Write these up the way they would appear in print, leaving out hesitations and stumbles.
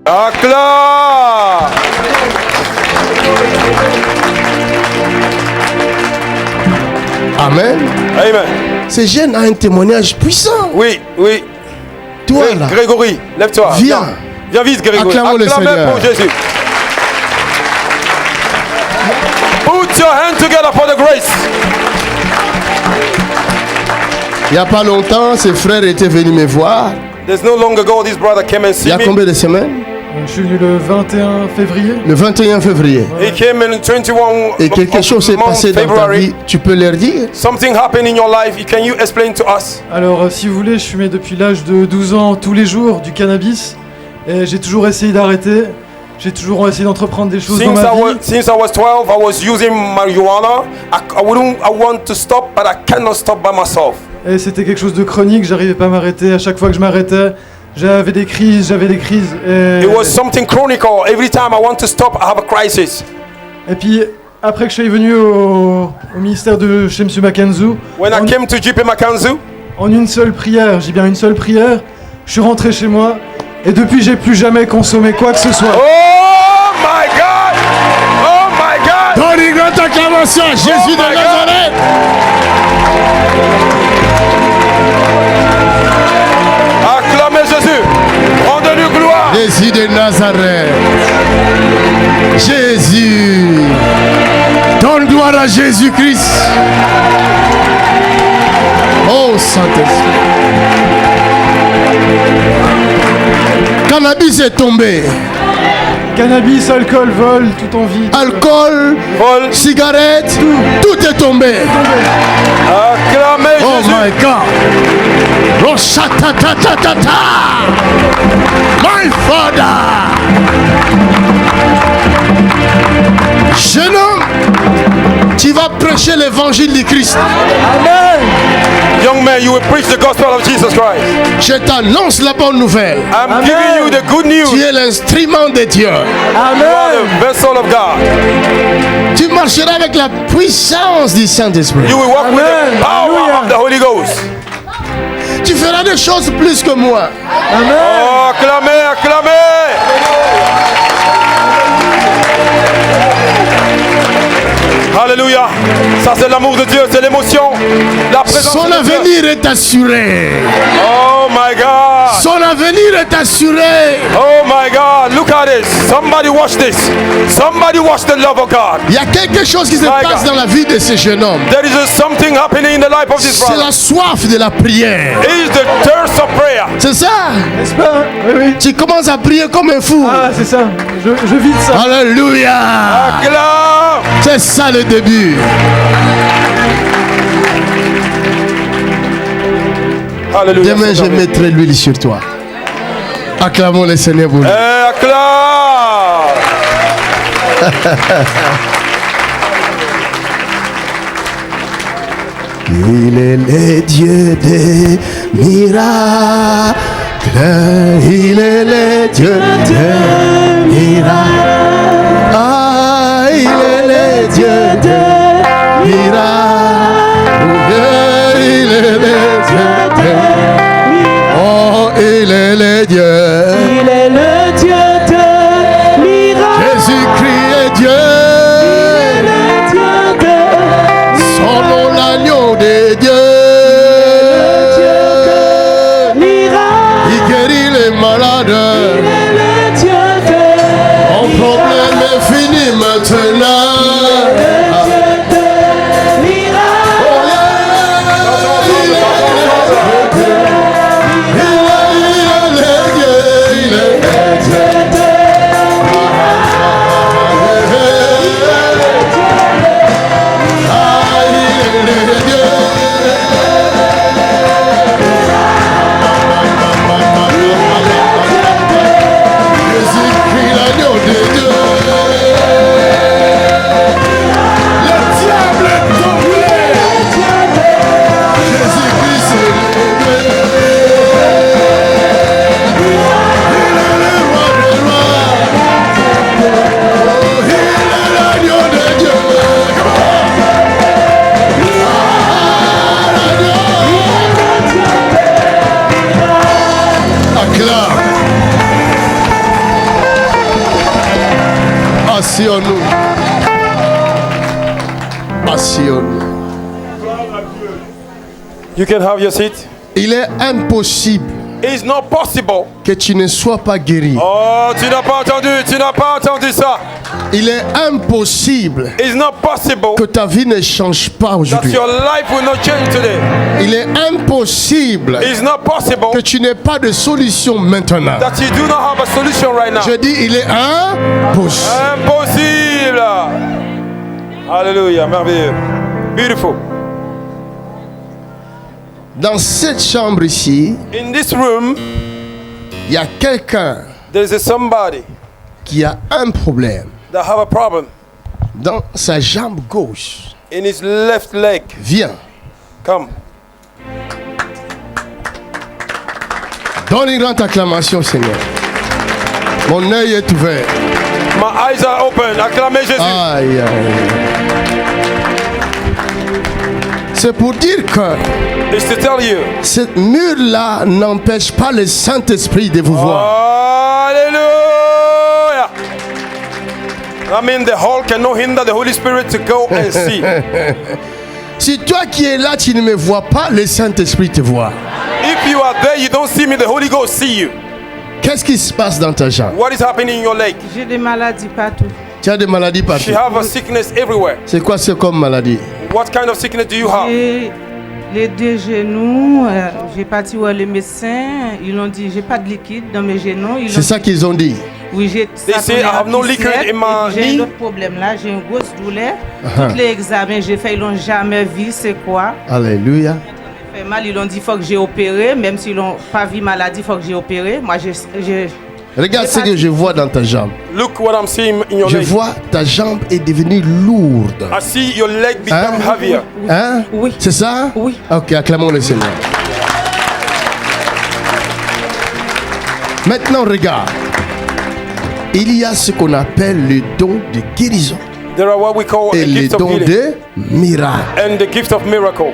Acclame. Amen. Amen. Ce jeune a un témoignage puissant. Oui, oui. Toi là. Grégory, lève-toi. Viens. Viens vite, Grégory. Acclamons le Seigneur. Pour Jésus. Put your hand together for the grace. Il n'y a pas longtemps, ses frères étaient venus me voir. There's no long ago this brother came and Il y see a me. combien de semaines? Je suis venu le 21 février. Le 21 février. He came in 21 Et quelque chose s'est passé dans ta February. vie. Tu peux leur dire? Something happened in your life. Can you explain to us? Alors, si vous voulez, je fumais depuis l'âge de 12 ans tous les jours du cannabis. Et j'ai toujours essayé d'arrêter. J'ai toujours essayé d'entreprendre des choses dans ma vie. Since I was 12, I was using marijuana. I want to stop, but I cannot stop by myself. Et c'était quelque chose de chronique, j'arrivais pas à m'arrêter. À chaque fois que je m'arrêtais, j'avais des crises. Et... It was something chronical. Every time I want to stop, I have a crisis. Et puis, après que je suis venu au ministère de chez M. Makanzu, When I came to JP Makanzu, en une seule prière, j'ai bien une seule prière, je suis rentré chez moi. Et depuis, j'ai plus jamais consommé quoi que ce soit. oh my God! Oh my God! Dans les grandes acclamations à Jésus de Nazareth. Acclamez Jésus! Rendez-lui gloire! Jésus de Nazareth. Jésus. Donne gloire à Jésus-Christ. Oh Saint-Esprit. Cannabis est tombé. Cannabis, alcool, vol, tout en vie. Alcool, Vol. cigarette, tout est tombé. Acclamez Oh Jésus! my God. Roshatatatata. My Father. Jeune homme, tu vas prêcher l'évangile du Christ. Young man, you will preach the gospel of Jesus Christ. Je t'annonce la bonne nouvelle. I'm giving you the good news. Tu es l'instrument de Dieu. You are the vessel of God. Tu marcheras avec la puissance du Saint-Esprit. You will walk with the power of the Holy Ghost. Tu feras des choses plus que moi. Oh, acclamez, acclamez! Alléluia. Ça c'est l'amour de Dieu, c'est l'émotion. La présence Son de Dieu. avenir est assuré. Oh my God. Son avenir est assuré. Oh my God. Look at this. Somebody watch this. Somebody watch the love of God. Il y a quelque chose qui se My passe God. dans la vie de ce jeune homme. There is something happening in the life of this C'est brother. la soif de la prière. It is the thirst of prayer. C'est ça. N'est-ce pas? Oui, oui. Tu commences à prier comme un fou. Ah, c'est ça. Je vis de ça. Alléluia. Acclame. C'est ça le début. Alléluia. Demain, je mettrai l'huile sur toi. Acclamons le Seigneur pour lui. Acclame. Il est le Dieu des miracles. Il est le Dieu des miracles. Ah, il est le Dieu des miracles. Il est le Dieu des... Oh, il est le Dieu. Il est le Dieu de miracles. Jésus-Christ est Dieu. Il est le Dieu de Son nom l'agneau de Dieu. miracles. Il guérit les malades. Il est le Dieu de Mon problème est fini maintenant. Asseyons-nous. Asseyons-nous. You can have your seat. Il est impossible It's not possible. que tu ne sois pas guéri. Oh, tu n'as pas entendu ça. Il est impossible It's not possible que ta vie ne change pas that aujourd'hui. your life will not change today. Il est impossible It's not possible que tu n'aies pas de solution maintenant. that you do not have a solution right now. Je dis, il est impossible. Impossible. Hallelujah, merveilleux. Beautiful. Dans cette chambre ici, In this room, il y a quelqu'un there is somebody qui a un problème that have a problem dans sa jambe gauche. in his left leg. Viens, Come. donne une grande acclamation, Seigneur. Mon œil est ouvert. My eyes are open. Acclamez Jésus. Aïe, aïe. C'est pour dire que It's to tell you. cette mur-là n'empêche pas le Saint-Esprit de vous voir. Hallelujah. I mean, the hall cannot hinder the Holy Spirit to go and see. Si toi qui es là, tu ne me vois pas, le Saint-Esprit te voit. If you are there, you don't see me, the Holy Ghost see you. Qu'est-ce qui se passe dans ta jambe? What is happening in your leg? J'ai des maladies partout. Tu as des maladies She partout. have a sickness everywhere. C'est quoi c'est comme maladie? What kind of sickness do you have? J'ai les deux genoux. J'ai parti voir les médecins. Ils ont dit j'ai pas de liquide dans mes genoux. Ils C'est ont ça qu'ils ont dit. Oui, j'ai ça say tourné I have en no poussière, liquid in et my puis j'ai knee. un autre problème là. J'ai une grosse douleur. Tous les examens que j'ai fait, ils l'ont jamais vu. C'est quoi? Alléluia. Ça fait mal. Ils ont dit faut que j'ai opéré. Même s'ils n'ont pas vu maladie, faut que j'ai opéré. Moi, j'ai Regarde ce que je vois dans ta jambe. Look what I'm seeing in your Je leg. vois ta jambe est devenue lourde. I see your leg become Hein? heavier. Hein? Oui. C'est ça? Oui. Ok, acclamons le Seigneur. Maintenant, regarde. Il y a ce qu'on appelle le don de guérison There are what we call a et le gift of don healing de miracle. and the gift of miracle.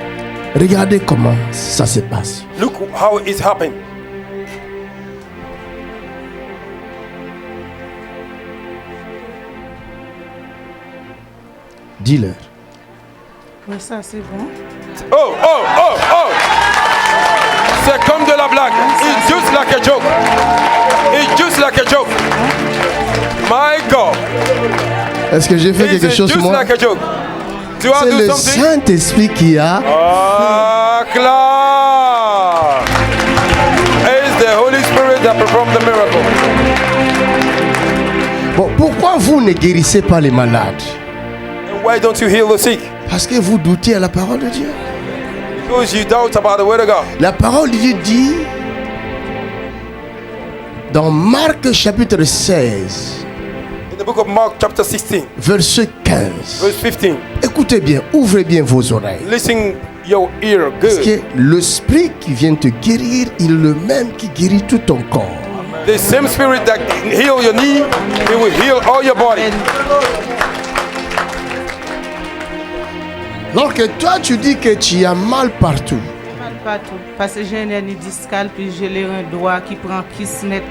Regardez comment ça se passe. Look how it's happening. Dis-leur. Oui, ça c'est bon. Oh. C'est comme de la blague. It's just like a joke. It's just like a joke. My God. Est-ce que j'ai fait It's quelque chose just moi? like a joke. Do I C'est do le something? Saint-Esprit qui a. Acclaim. It's the Holy Spirit that performed the miracle. Bon, pourquoi vous ne guérissez pas les malades? And why don't you heal the sick? Parce que vous doutez à la parole de Dieu. Because you doubt about the word of God. La parole de Dieu dit dans Marc chapitre 16, In the book of Mark chapter 16, verset 15. verse 15. Écoutez bien, ouvrez bien vos oreilles. Listen your ear Parce good. que l'esprit qui vient te guérir, il est le même qui guérit tout ton corps. The same spirit that heal your knee, it will heal all your body. Donc toi tu dis que tu as mal partout. Mal partout. Parce que j'ai une hernie discale, puis j'ai les reins droits qui prend, qui se net.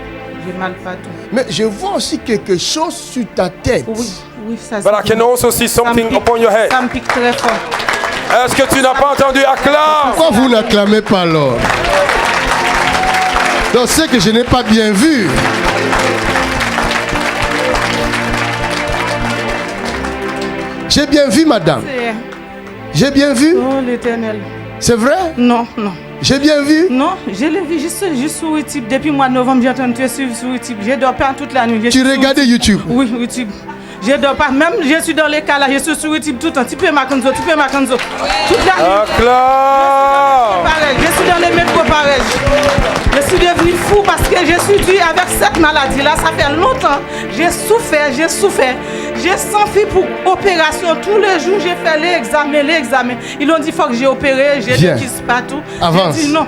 J'ai mal partout. Mais je vois aussi quelque chose sur ta tête. Oui, ça But I can also see something upon your head. Ça me pique très fort. Est-ce que tu n'as pas entendu acclame? Pourquoi vous n'acclamez pas alors? Donc c'est que je n'ai pas bien vu. J'ai bien vu, madame. J'ai bien vu. Oh, l'Éternel. C'est vrai? Non, non. J'ai bien vu. Non, je l'ai vu juste sur YouTube. Depuis le mois de novembre, j'ai entendu te suivre sur YouTube. Je dors pas toute la nuit. Tu regardais YouTube? Oui, YouTube. Je dors pas. Même je suis dans les cas là, je suis sur YouTube tout le temps. Tu peux m'attendre, tu peux m'attendre. Toute la nuit. Acclame. Pareil, je suis dans les métros pareil. Je suis devenu fou parce que je suis dû avec cette maladie-là. Ça fait longtemps. J'ai souffert. J'ai senti pour opération. Tous les jours, j'ai fait les examens. Ils ont dit qu'il faut que j'ai opéré. J'ai Viens. dit qu'ils se partout. Avance. J'ai dit non.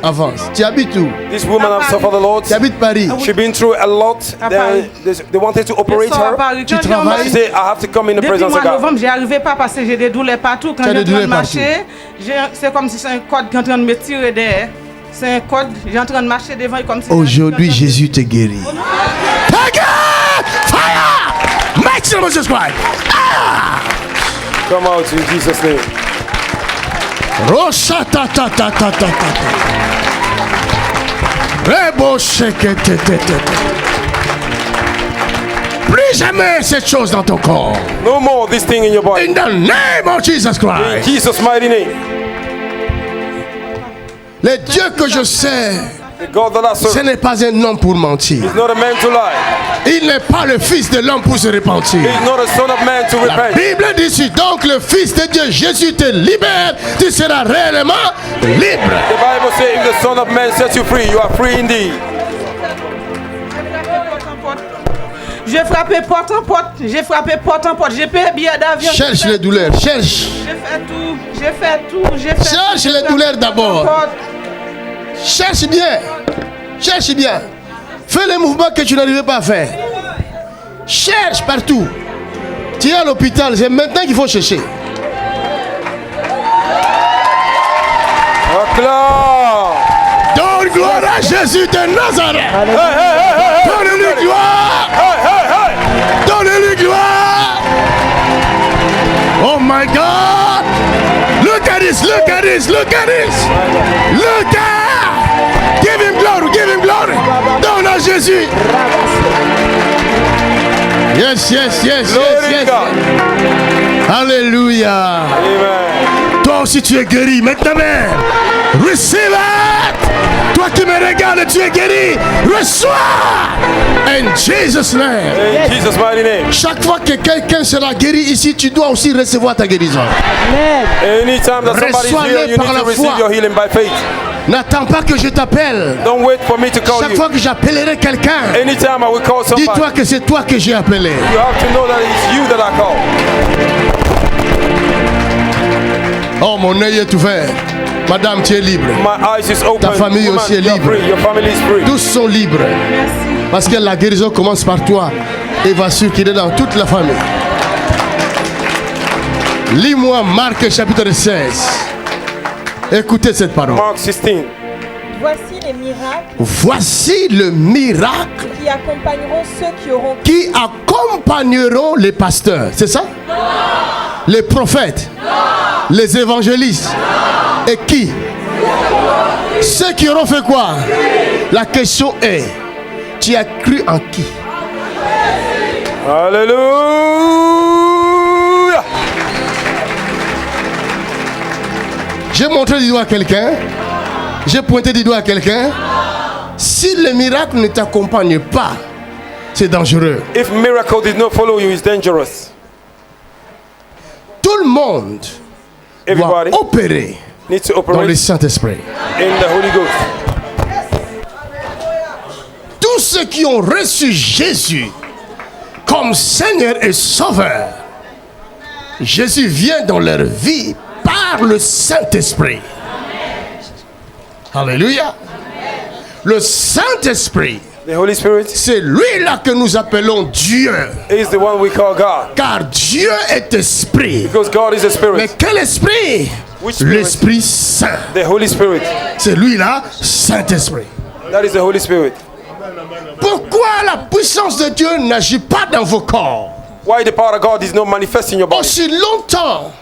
Avance. Tu habites où? This woman has suffered a lot. Tu habites Paris. She's been through a lot. À They, Paris. they wanted to operate Je sors à her. Paris. Tu Quand j'ai travailles? She said, I have to come in the Depuis le presence mois of de God. novembre, j'y arrivais pas parce que j'ai des douleurs partout. Quand Tu as j'ai des en train de douleurs marcher, c'est comme si c'est un code qui est en train de me tirer derrière. C'est un code, j'ai en train de marcher devant comme si... Aujourd'hui, Jésus te guérit. Ta gueule! Fire! Make the name of Jesus Christ. Come out in Jesus' name. Rosa ta ta ta ta ta ta. Rebo sheke te te te. Plus jamais cette chose dans ton corps. No more this thing in your body. In the name of Jesus In Christ. Jesus' mighty name. Le Dieu que je sais, The God that I ce serve n'est pas un homme pour mentir. is not a man to lie. Il n'est pas le fils de l'homme pour se repentir. He's not a son of man to La repent. Bible dit ici, donc le Fils de Dieu, Jésus te libère, tu seras réellement libre. The Bible says if the Son of Man sets you free, you are free indeed. J'ai frappé porte en porte. J'ai frappé porte en porte. J'ai payé billet d'avion. Cherche les douleurs, cherche. J'ai fait tout. J'ai fait tout. J'ai fait Cherche tout. les douleurs d'abord. Cherche bien. Cherche bien. Fais les mouvements que tu n'arrivais pas à faire. Cherche partout. Tu es à l'hôpital, c'est maintenant qu'il faut chercher. Acclame. Donne gloire à Jésus de Nazareth. Hey, hey, hey, hey, Donne-lui gloire. hey, hey, hey. Donne-lui gloire. Oh my God. Look at this, look at this, look at this. Look at. Give him glory, give him glory. Donne à Jésus. Yes, yes, yes, Glory yes, to yes. God. Alléluia. Amen. Toi aussi tu es guéri maintenant même. Receive it. Toi qui me regardes, tu es guéri. Reçois. In Jesus' name. In Jesus' mighty name. Chaque fois que quelqu'un sera guéri ici, tu dois aussi recevoir ta guérison. Anytime that somebody's Reçois-le here, you par need la to receive foi. your healing by faith. N'attends pas que je t'appelle. Don't wait for me to call Chaque you. fois que j'appellerai quelqu'un, Anytime I will call somebody, dis-toi que c'est toi que j'ai appelé. you have to know that it's you that I call. Oh, mon œil est ouvert. Madame, tu es libre. My eyes is open. Ta famille Woman, aussi est you're libre. free. Your family is free. Tous sont libres. Parce que la guérison commence par toi et va circuler dans toute la famille. Lis-moi Marc chapitre 16. Écoutez cette parole. Mark 16. Voici les miracles Voici le miracle qui accompagneront ceux qui accompagneront les pasteurs. C'est ça? Les prophètes. Les évangélistes. Et qui? Ceux qui auront fait quoi? La question est, tu as cru en qui? Hallelujah. J'ai montré du doigt à quelqu'un. J'ai pointé du doigt à quelqu'un. Si le miracle ne t'accompagne pas, c'est dangereux. If miracle did not follow you, it's dangerous. Tout le monde doit Everybody opérer needs to dans operate le Saint-Esprit. in the Holy Ghost. Tous ceux qui ont reçu Jésus comme Seigneur et Sauveur, Jésus vient dans leur vie par le Saint-Esprit. Alléluia. Le Saint-Esprit, The Holy Spirit c'est lui-là que nous appelons Dieu. is the one we call God. Car Dieu est esprit. Because God is a Mais spirit. quel esprit? Which spirit? L'Esprit Saint. The Holy Spirit. C'est lui-là, Saint-Esprit. That is the Holy Spirit. Pourquoi la puissance de Dieu n'agit pas dans vos corps? Why the power of God is not manifest in your body? Aussi longtemps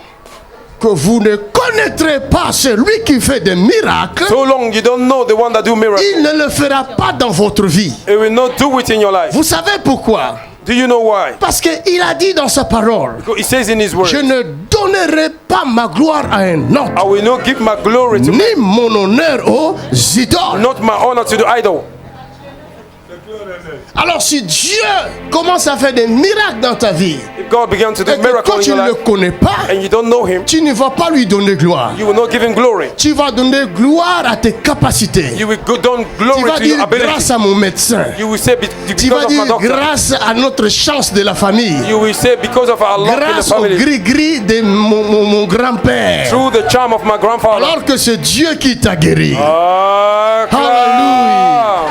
que vous ne connaîtrez pas celui qui fait des miracles, So long you don't know the one that do miracles. il ne le fera pas dans votre vie. It will not do it in your life. Vous savez pourquoi? Do you know why? Parce qu'il a dit dans sa parole, Because He says in His word, je ne donnerai pas ma gloire à un autre, I will not give my glory to ni mon honneur aux idoles. not my honor to the idol. Alors si Dieu commence à faire des miracles dans ta vie, If God began to do et que miracles toi in tu your ne le life connais pas, and you don't know Him, tu ne vas pas lui donner gloire. you will not give Him glory. Tu vas donner gloire à tes capacités. You will go down Tu glory vas to your dire ability. grâce à mon médecin. You will say Tu vas because of my dire doctor. grâce à notre chance de la famille. You will say because of our luck in the Grâce au family. gris-gris de mon grand-père. Through the charm of my grandfather. Alors que c'est Dieu qui t'a guéri. Hallelujah.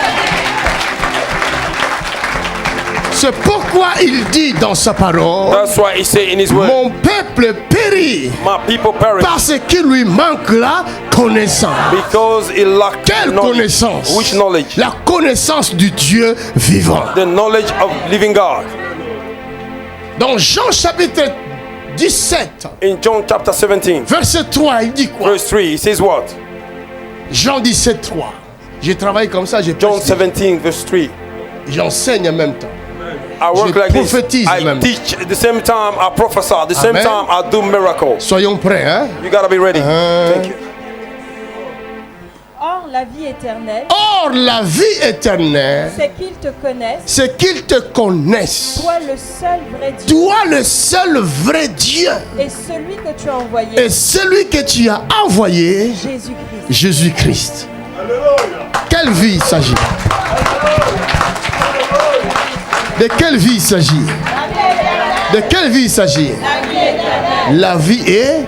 C'est pourquoi il dit dans sa parole, That's why He said in His word, mon peuple périt my people perish parce qu'il lui manque la connaissance. because he lacked Quelle knowledge. connaissance? Which knowledge? La connaissance du Dieu vivant. The knowledge of living God. Dans Jean chapitre 17, In John chapter 17, verset 3, il dit quoi? verse 3, it says what? Jean 17, 3. Je travaille comme ça, je John prêche, 17, verse 3. j'enseigne en même temps. I work Je like this. prophétise I même. teach at the same time. I prophesy. At the same Amen. time, I do miracles. Soyons prêts, hein? You gotta be ready. Thank you. Or, la vie éternelle, Or, la vie éternelle, c'est qu'ils te connaissent, c'est qu'ils te connaissent. toi le seul vrai Dieu, Toi, le seul vrai Dieu, et celui que tu as envoyé, et celui que tu as envoyé, Jésus-Christ. Jésus-Christ. Quelle vie il s'agit? De quelle vie il s'agit? De quelle vie il s'agit? La vie est.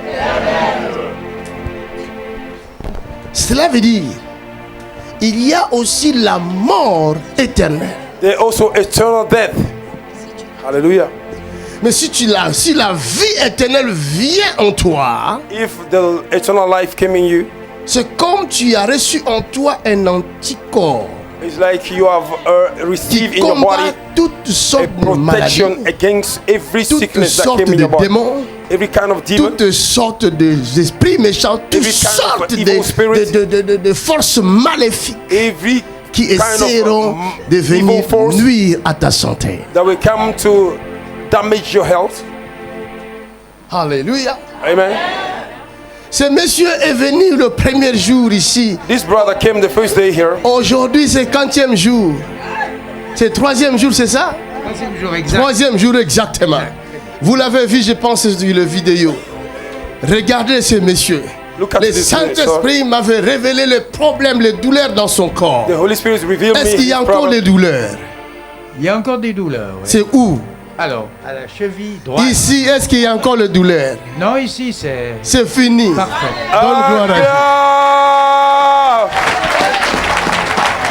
Cela veut dire, il y a aussi la mort éternelle. There's also eternal death. Hallelujah. Mais si la vie éternelle vient en toi, If the eternal life came in you, c'est comme tu as reçu en toi un anticorps it's like you have received qui in your body combat toutes a sortes de maladies, protection against every toutes sickness that sortes came in de your body. démons, Every kind of demon, toutes sortes d'esprits méchants, toutes Every kind of sortes evil spirits. de forces maléfiques every qui kind essaieront of de venir evil force nuire à ta santé. that will come to damage your health. Alléluia. Amen. Ce monsieur est venu le premier jour ici. This brother came the first day here. Aujourd'hui, c'est 40e jour. C'est 3e jour, c'est ça? 3e jour exactement. Vous l'avez vu, je pense, sur le vidéo. Regardez ce monsieur. Look at Le this Saint-Esprit m'avait révélé les problèmes, les douleurs dans son corps. The Holy Spirit revealed me Est-ce qu'il y his a encore problem. les douleurs? Il y a encore des douleurs. Oui. C'est où? Alors, à la cheville droite. Ici, est-ce qu'il y a encore les douleurs? Non, ici, c'est C'est fini. parfait. Donne gloire à Dieu.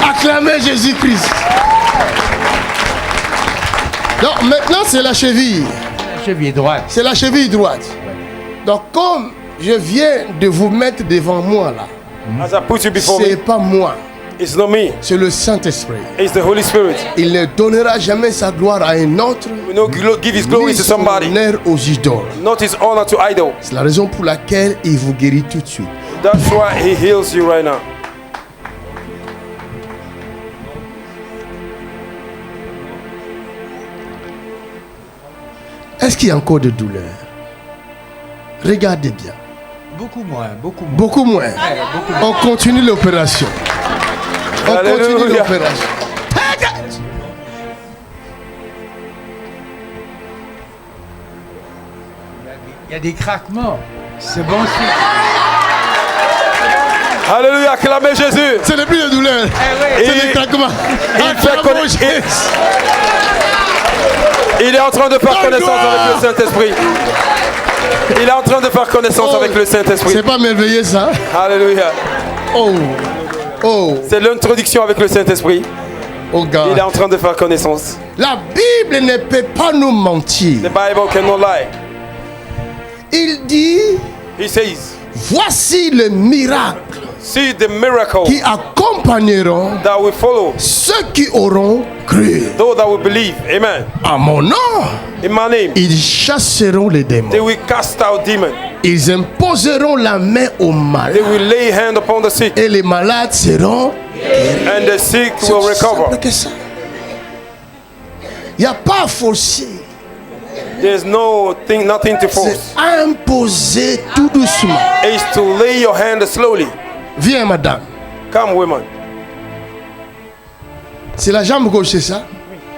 Ah, Acclamez Jésus-Christ. Donc maintenant, c'est la cheville. La cheville droite. C'est la cheville droite. Donc comme je viens de vous mettre devant moi là, as I put you before c'est me, pas moi, it's not me, c'est le Saint-Esprit. it's the Holy Spirit. Il ne donnera jamais sa gloire à un autre, We know give his glory ni to son somebody, honneur aux idoles. not his honor to idol. C'est la raison pour laquelle il vous guérit tout de suite. That's why he heals you right now. Est-ce qu'il y a encore de douleur? Regardez bien. Beaucoup moins, beaucoup moins. Beaucoup moins. On continue l'opération. On continue Alléluia. l'opération. Il y a des craquements. C'est bon signe. Alléluia, acclamez Jésus. Ce n'est plus de douleur. Et C'est des craquements. il fait Acclamons connaître- Jésus. il est en train de faire Donne connaissance gloire. avec le Saint-Esprit. Il est en train de faire connaissance Oh. avec le Saint-Esprit. C'est pas merveilleux ça? Alléluia. Oh. Oh. C'est l'introduction avec le Saint-Esprit. Oh Il est God. en train de faire connaissance. La Bible ne peut pas nous mentir. The Bible cannot lie. Il dit, He says, voici le miracle see the miracle qui accompagneront that will follow ceux qui auront cru. those that will believe. Amen. À mon nom, In my name, ils chasseront les they démons. will cast out demons. Ils imposeront la main aux They malades. will lay hand upon the sick, Et les malades seront... and the sick C'est will aussi simple recover. que ça. Il n'y a pas à forcer. There's nothing to C'est force. imposer tout doucement. It's to lay your hand slowly. Viens, madame. Come, women. C'est la jambe gauche, c'est ça?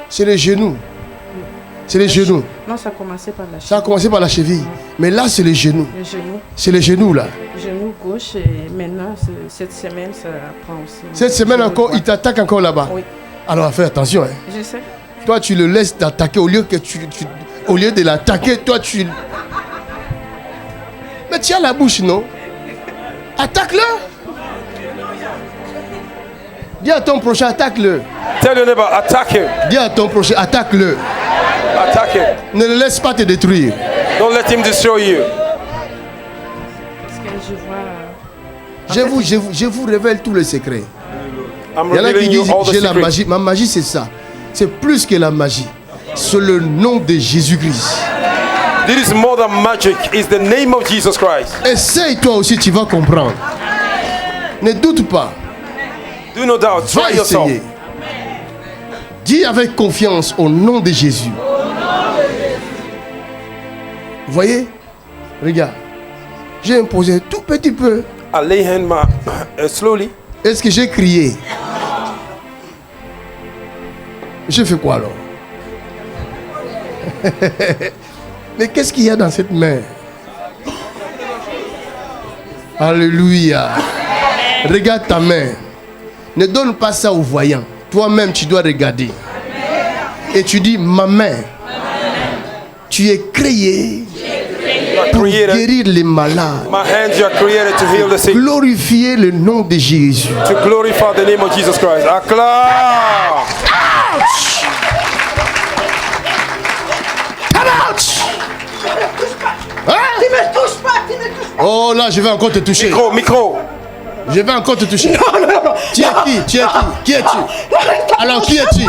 C'est les genoux. C'est les genoux. Non, ça a commencé par la Ça a commencé par la cheville. Mais là, c'est les genoux. le genou, C'est les genoux, là. genou gauche et maintenant cette semaine ça prend aussi. Cette semaine genou encore, droit. il t'attaque encore là-bas. Oui, Alors, fais attention. Hein. je sais. Toi, tu le laisses t'attaquer au lieu que au lieu de l'attaquer, toi, tu... Mais tu as la bouche, non? Attaque-le. Dis à ton prochain, attaque-le. Tell your neighbor, attack him. Dis à ton prochain, attaque-le. Attack him. Ne le laisse pas te détruire. Don't let him destroy you. Parce que je vois. Je vous révèle tous les secrets. I'm Il y en a qui revealing you disent, all the j'ai la secrets. magie. Ma magie, c'est ça. C'est plus que la magie. C'est le nom de Jésus-Christ. This is more than magic. It's the name of Jesus Christ. Essaye toi aussi, tu vas comprendre. Ne doute pas. Do not doubt. Va Try yourself. essayer. Dis avec confiance au nom de Jésus. Vous voyez? Regarde. J'ai imposé tout petit peu. I lay hand slowly. Est-ce que j'ai crié? J'ai fait quoi alors? Mais qu'est-ce qu'il y a dans cette main? Alléluia. Regarde ta main. Ne donne pas ça aux voyants. Toi-même, tu dois regarder. Et tu dis, ma main, tu es créé pour guérir les malades. My hands are created to heal the sick. Glorifier le nom de Jésus. To glorify the name of Jesus Christ. Acclaim. Come out! Hein? Tu me touches pas, tu me touches pas. Oh là, je vais encore te toucher. Micro. Je vais encore te toucher. Non. Tu es qui? Tu es qui? Qui es-tu? Alors, qui es-tu?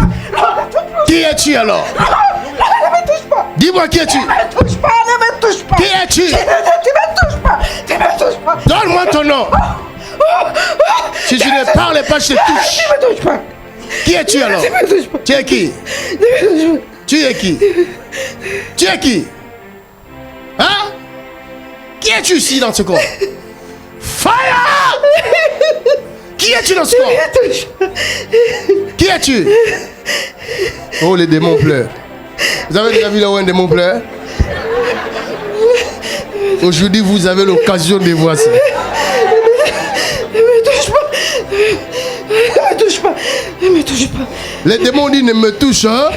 Qui es-tu alors? Ne me touche pas. Dis-moi qui es-tu? Ne me touche pas, ne me touche pas. Qui es-tu? Tu me touches pas. Tu me touches pas. Donne-moi ton nom. Si tu ne parles pas, je te touche. Tu me touches pas. Qui es-tu alors? Tu me touches pas. Tu es qui? Tu es qui? Tu es qui? Hein? Qui es-tu ici dans ce corps? Fire! Qui es-tu dans ce corps? Qui es-tu? Oh, les démons pleurent. Vous avez déjà vu là où un démon pleure? Aujourd'hui, vous avez l'occasion de voir ça. Ne me touche pas. Ne me touche pas. Ne me touche pas. Les démons disent ne me touche pas.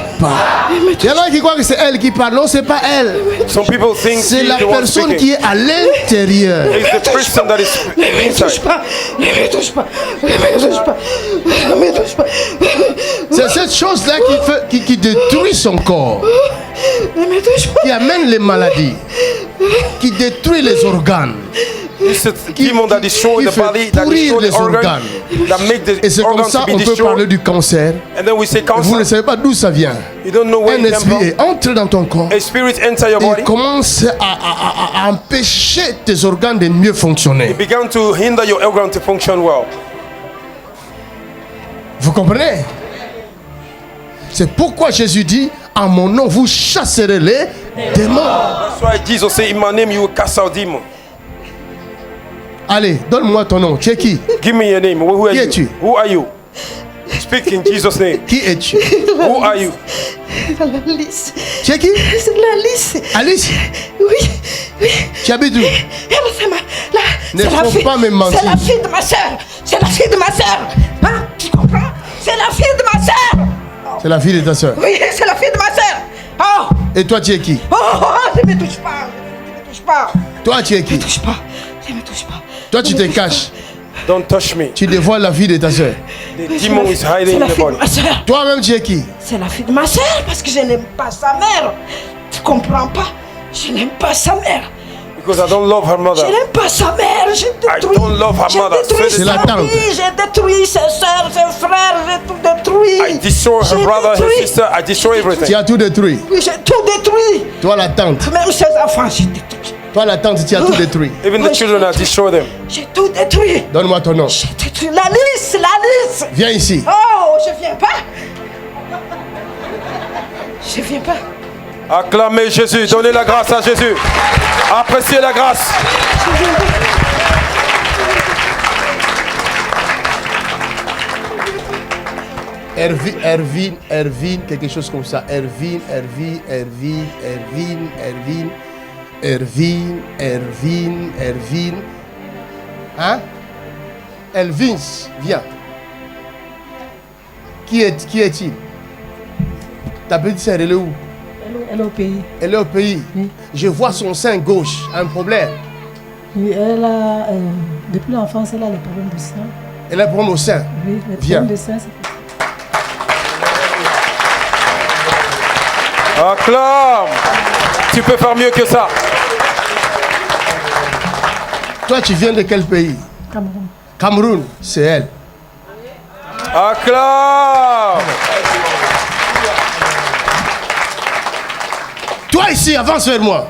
Il y en a qui croient que c'est elle qui parle. Non, c'est pas elle. Some people think C'est she's la the one personne speaking. qui est à l'intérieur. It's the person that is Ne me touche inside. pas. Ne me touche pas. Ne me touche pas. Ne me touche pas. C'est cette chose-là qui détruit son corps, Ne me touche pas. qui amène les maladies, qui détruit les organes. It's a demon that destroys qui the fait body, that pourrir destroys les the organ, organes. that make the Et c'est comme organs ça to be on peut parler destroyed. du cancer. And then we say Vous ne cancer. savez pas d'où ça vient. You don't know where Un it came esprit from. entre dans ton corps A spirit enter your et body. commence à empêcher tes organes de mieux fonctionner. It began to hinder your organ to function well. Vous comprenez? C'est pourquoi Jésus dit, en mon nom, vous chasserez les démons. That's why Jesus said, in my name you will cast out demons. Allez, donne-moi ton nom. Tu es qui? Give me your name. Who are Qui you? es-tu? Who are you? Speak in Jesus' name. Qui es-tu? Who are you? Alice. Tu es qui? C'est l'Alice. Alice? Oui. Tu habites où? C'est Ne la faut fille- pas me mentir. C'est la fille de ma soeur. C'est la fille de ma soeur. Hein? Tu comprends? C'est la fille de ma soeur. C'est la fille de ta soeur. Oui, c'est la fille de ma soeur. Oh, Et toi, tu es qui? ne me touche pas. Ne me touche pas. Toi, tu es qui? Ne me touche pas. Ne me touche pas. Toi, tu te caches. Don't touch me. Tu dévoiles la vie de ta soeur. The demon is C'est hiding la in the fille de body. ma soeur. Toi-même, tu es qui? C'est la fille de ma soeur parce que je n'aime pas sa mère. Tu comprends pas? Je n'aime pas sa mère. Because I don't love her Je mother. n'aime pas sa mère. J'ai détruit. don't love her J'ai mother. détruit C'est la sa tante. vie. J'ai détruit ses soeurs, ses frères. J'ai tout détruit. I destroy her J'ai brother, her détruit. sister. I destroy Tu everything. as tout détruit. Oui, j'ai tout détruit. Toi, la tante. Même ses enfants, j'ai détruit. Toi, la tante, tu as tout détruit. Even the children, I destroy them. J'ai tout détruit. Donne-moi ton nom. J'ai détruit l'Alice. Viens ici. Oh, je viens pas. Je viens pas. Acclamez Jésus. Donnez la grâce à Jésus. Appréciez la grâce. Ervin, quelque chose comme ça. Ervin. Hein? Elvins, viens. Qui est-il? Ta petite sœur, elle est où? Elle est au pays. Elle est au pays. Oui. Je vois son sein gauche. Un problème. Oui, elle a, depuis l'enfance, elle a les problèmes de sang. Elle a un problème au sein. Oui, les Viens. problèmes de sang, c'est Acclame. Tu peux faire mieux que ça. Toi, tu viens de quel pays? Cameroun. Cameroun, c'est elle. Acclame. Toi ici, avance vers moi.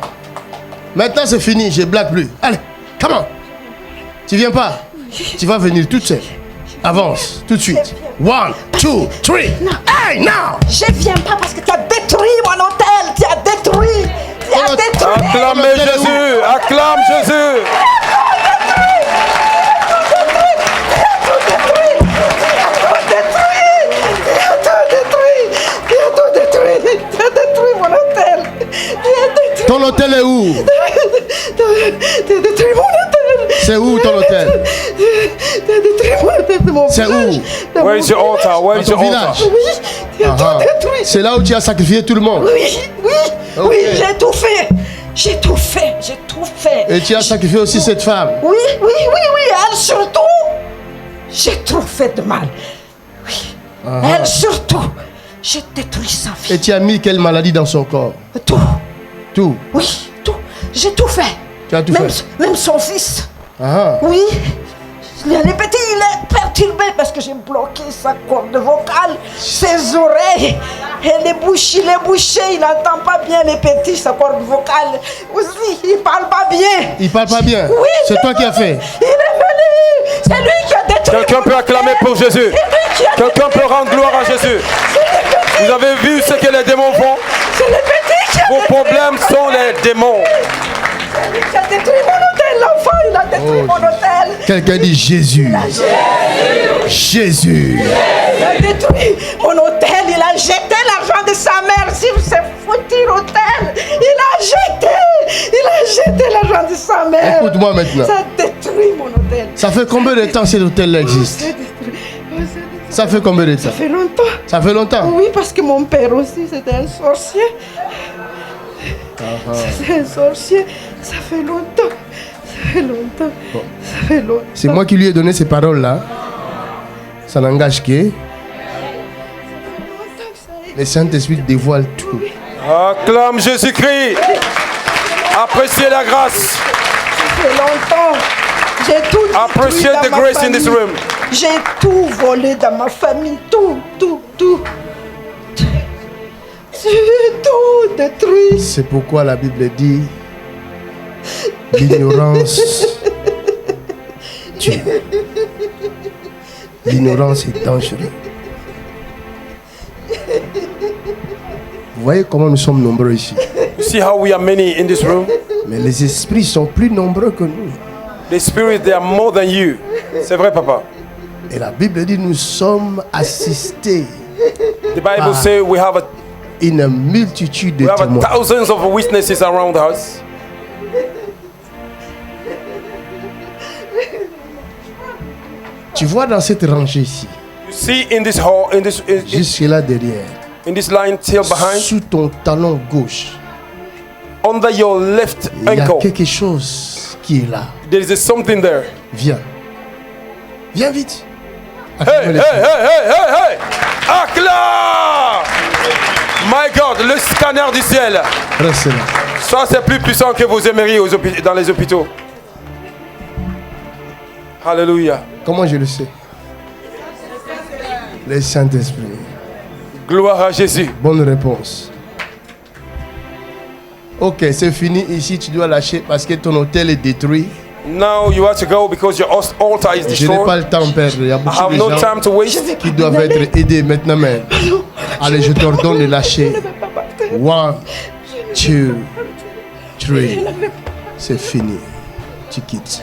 Maintenant c'est fini, je blague plus. Allez, come on. Tu viens pas? Tu vas venir toute seule. Avance, tout de suite. 1, 2, 3. Hey, now! Je viens pas parce que tu as détruit mon hôtel. Tu as détruit. Tu as détruit. Acclamez Jésus. Acclame Jésus. Tu as détruit mon hôtel. Ton hôtel est où? Tu as détruit mon hôtel. C'est où ton hôtel? Tu as détruit mon hôtel de mon C'est village. où? Where is your altar? Where is Dans your ton altar? village. Oui, tu as tout détruit. C'est là où tu as sacrifié tout le monde. Oui, oui, Ok. oui, j'ai tout fait. J'ai tout fait, j'ai tout fait. Et tu as sacrifié aussi cette femme. Oui, oui, oui, oui, elle surtout. J'ai trop fait de mal. Oui, elle surtout. J'ai détruit sa vie. Et tu as mis quelle maladie dans son corps? Tout, Tout. oui, tout. J'ai tout fait. Tu as tout Même, fait. même son fils. Ah. Oui. Le petit, il est perturbé parce que j'ai bloqué sa corde vocale, ses oreilles. Et les bouchées, il n'entend pas bien les petits, sa corde vocale. Aussi, il parle pas bien. Il parle pas bien. Oui, C'est toi qui as fait. Il est venu. C'est lui qui a détruit. Quelqu'un peut acclamer pour Jésus. C'est lui qui a Quelqu'un peut rendre gloire à Jésus. Vous avez vu ce que les démons font? C'est le petit qui a Vos problèmes sont les démons. C'est lui qui a détruit mon hôtel. L'enfant, il a détruit mon hôtel. Quelqu'un dit Jésus. Jésus. Il a détruit mon hôtel. Il a jeté l'argent de sa mère sur ce foutu hôtel. Il a jeté l'argent de sa mère. Écoute-moi maintenant. Ça a détruit mon hôtel. Ça fait combien de temps cet hôtel-là existe? Ça fait combien de temps? Ça fait longtemps. Ça fait longtemps? Oui, parce que mon père aussi, c'était un sorcier. C'est un sorcier. Ça fait longtemps. Ça fait longtemps. Ça fait longtemps. C'est moi qui lui ai donné ces paroles-là. Ça n'engage que le Saint-Esprit dévoile tout. Acclame Jésus-Christ. Appréciez la grâce. Ça fait longtemps. J'ai tout détruit Appreciate dans the ma grace in this famille. room. J'ai tout volé dans ma famille. Tout. J'ai tout détruit. C'est pourquoi la Bible dit l'ignorance tue. L'ignorance est dangereuse. Vous voyez comment nous sommes nombreux ici. You see how we are many in this room? Mais les esprits sont plus nombreux que nous. The spirits, they are more than you. C'est vrai, papa. Et la Bible dit nous sommes assistés The Bible says we have une multitude de we have témoins. thousands of witnesses around us. Tu vois dans cette rangée ici, You see in this hall, jusque là derrière, in this line till behind, sous ton talon gauche, under your left il y a ankle, quelque chose qui est là. there is something there. Viens. Viens vite. Hey, hey, hey, hey, hey, hey! Acclame! My God, le scanner du ciel. Reste là. Ça, c'est plus puissant que vous aimeriez dans les hôpitaux. Alléluia. Comment je le sais? Le Saint-Esprit. Gloire à Jésus. Bonne réponse. Ok, c'est fini ici, tu dois lâcher parce que ton hôtel est détruit. Now you have to go because your altar is Je n'ai pas destroyed. le temps, Père. Il y a I beaucoup have de no gens time to waste. qui doivent être aidés maintenant même. Allez, je t'ordonne de lâcher. 1, 2, 3. C'est fini. Tu quittes.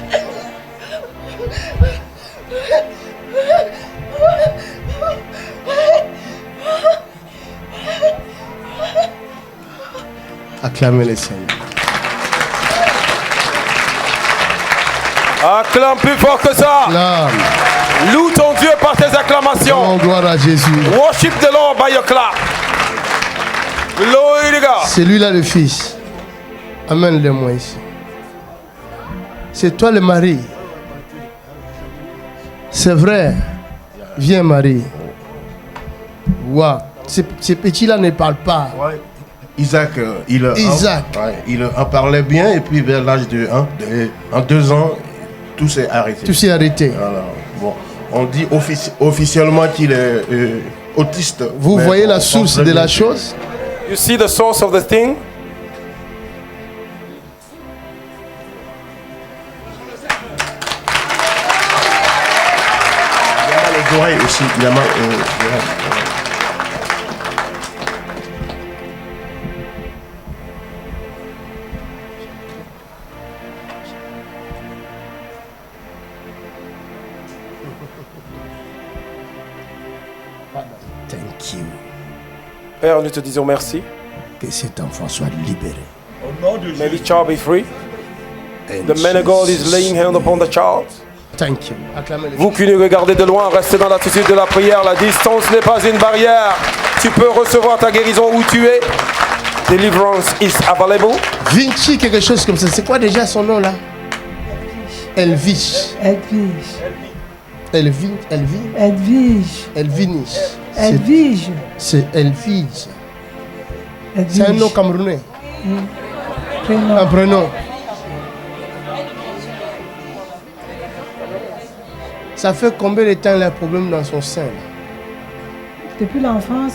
Acclamez les Seigneurs. Acclame plus fort que ça. Acclame. Loue ton Dieu par tes acclamations. Oh, gloire à Jésus. Worship the Lord by your clap. Glory to God. C'est lui là le fils. Amène-le-moi ici. C'est toi le mari. C'est vrai. Viens Marie. Waouh. Ces petits-là ne parlent pas. Ouais. Isaac, il en parlait bien et puis vers l'âge de 2 ans, tout s'est arrêté. Tout s'est arrêté. Alors, bon, on dit officiellement qu'il est autiste. Vous voyez la source de la chose? You see the source of the thing? courage aussi, évidemment. Thank you. Père, nous te disons merci. Que cet enfant soit libéré. May the child be free. The man of God is laying hand upon the child. Thank you. Vous qui nous regardez de loin, restez dans l'attitude de la prière. La distance n'est pas une barrière. Tu peux recevoir ta guérison où tu es. Deliverance is available. Vinci, quelque chose comme ça. C'est quoi déjà son nom là? Elvis. Edwige. C'est Elvige. C'est un nom camerounais. Un prénom. Ça fait combien de temps il a un problème dans son sein? Depuis l'enfance.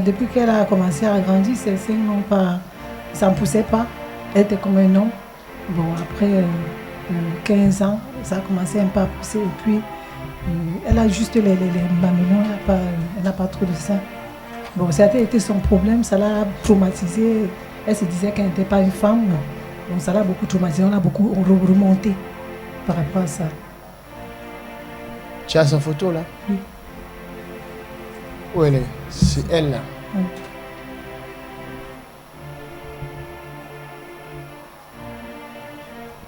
Depuis qu'elle a commencé à grandir, ses seins n'ont pas. Ça ne poussait pas. Elle était comme un homme. Bon, après 15 ans, ça a commencé un peu à pousser. Et puis, elle a juste les mamelons, elle n'a pas trop de sein. Bon, ça a été son problème, ça l'a traumatisée. Elle se disait qu'elle n'était pas une femme. Donc, ça l'a beaucoup traumatisée. On a beaucoup remonté par rapport à ça. Tu as sa photo là? Oui. Où elle est? C'est elle là. Oui.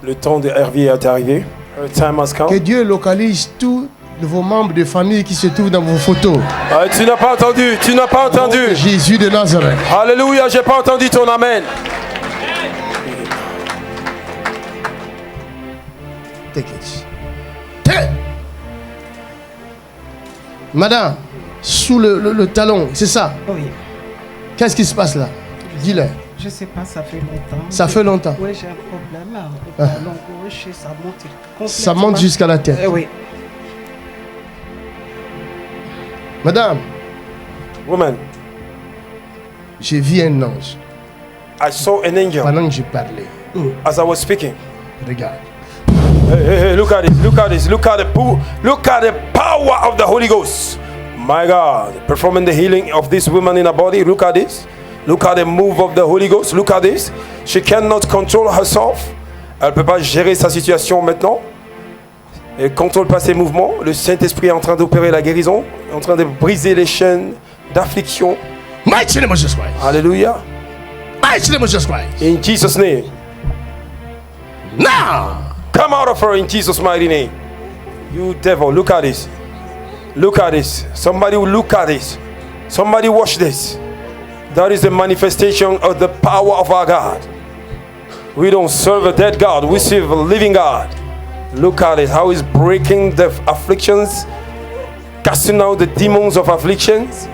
Le temps de Hervé est arrivé. The time has come. Que Dieu localise tous vos membres de famille qui se trouvent dans vos photos. Tu n'as pas entendu, tu n'as pas entendu. Jésus de Nazareth. Alléluia, j'ai pas entendu ton amen. Take it. Madame, sous le talon, c'est ça? Oui. Qu'est-ce qui se passe là? Dis-le. Je sais pas, ça fait longtemps. Ça fait longtemps? Oui, j'ai un problème. Le talon gauche, ça monte complètement. Ça monte jusqu'à la tête? Oui. Madame. Woman. J'ai vu un ange. I saw an angel. Pendant que je parlais. As I was speaking. Regarde. Hey, look at this, look at this, look at the power of the Holy Ghost. My God, performing the healing of this woman in her body. Look at this. Look at the move of the Holy Ghost. Look at this. She cannot control herself. Elle ne peut pas gérer sa situation maintenant. Elle ne contrôle pas ses mouvements. Le Saint-Esprit est en train d'opérer la guérison, en train de briser les chaînes d'affliction. Mighty name of Jesus Christ. Hallelujah. Mighty name of Jesus Christ. In Jesus' name. Now. Come out of her in Jesus' mighty name. You devil, look at this. Look at this. Somebody will look at this. Somebody watch this. That is the manifestation of the power of our God. We don't serve a dead God. We serve a living God. Look at it. How he's breaking the afflictions. Casting out the demons of afflictions.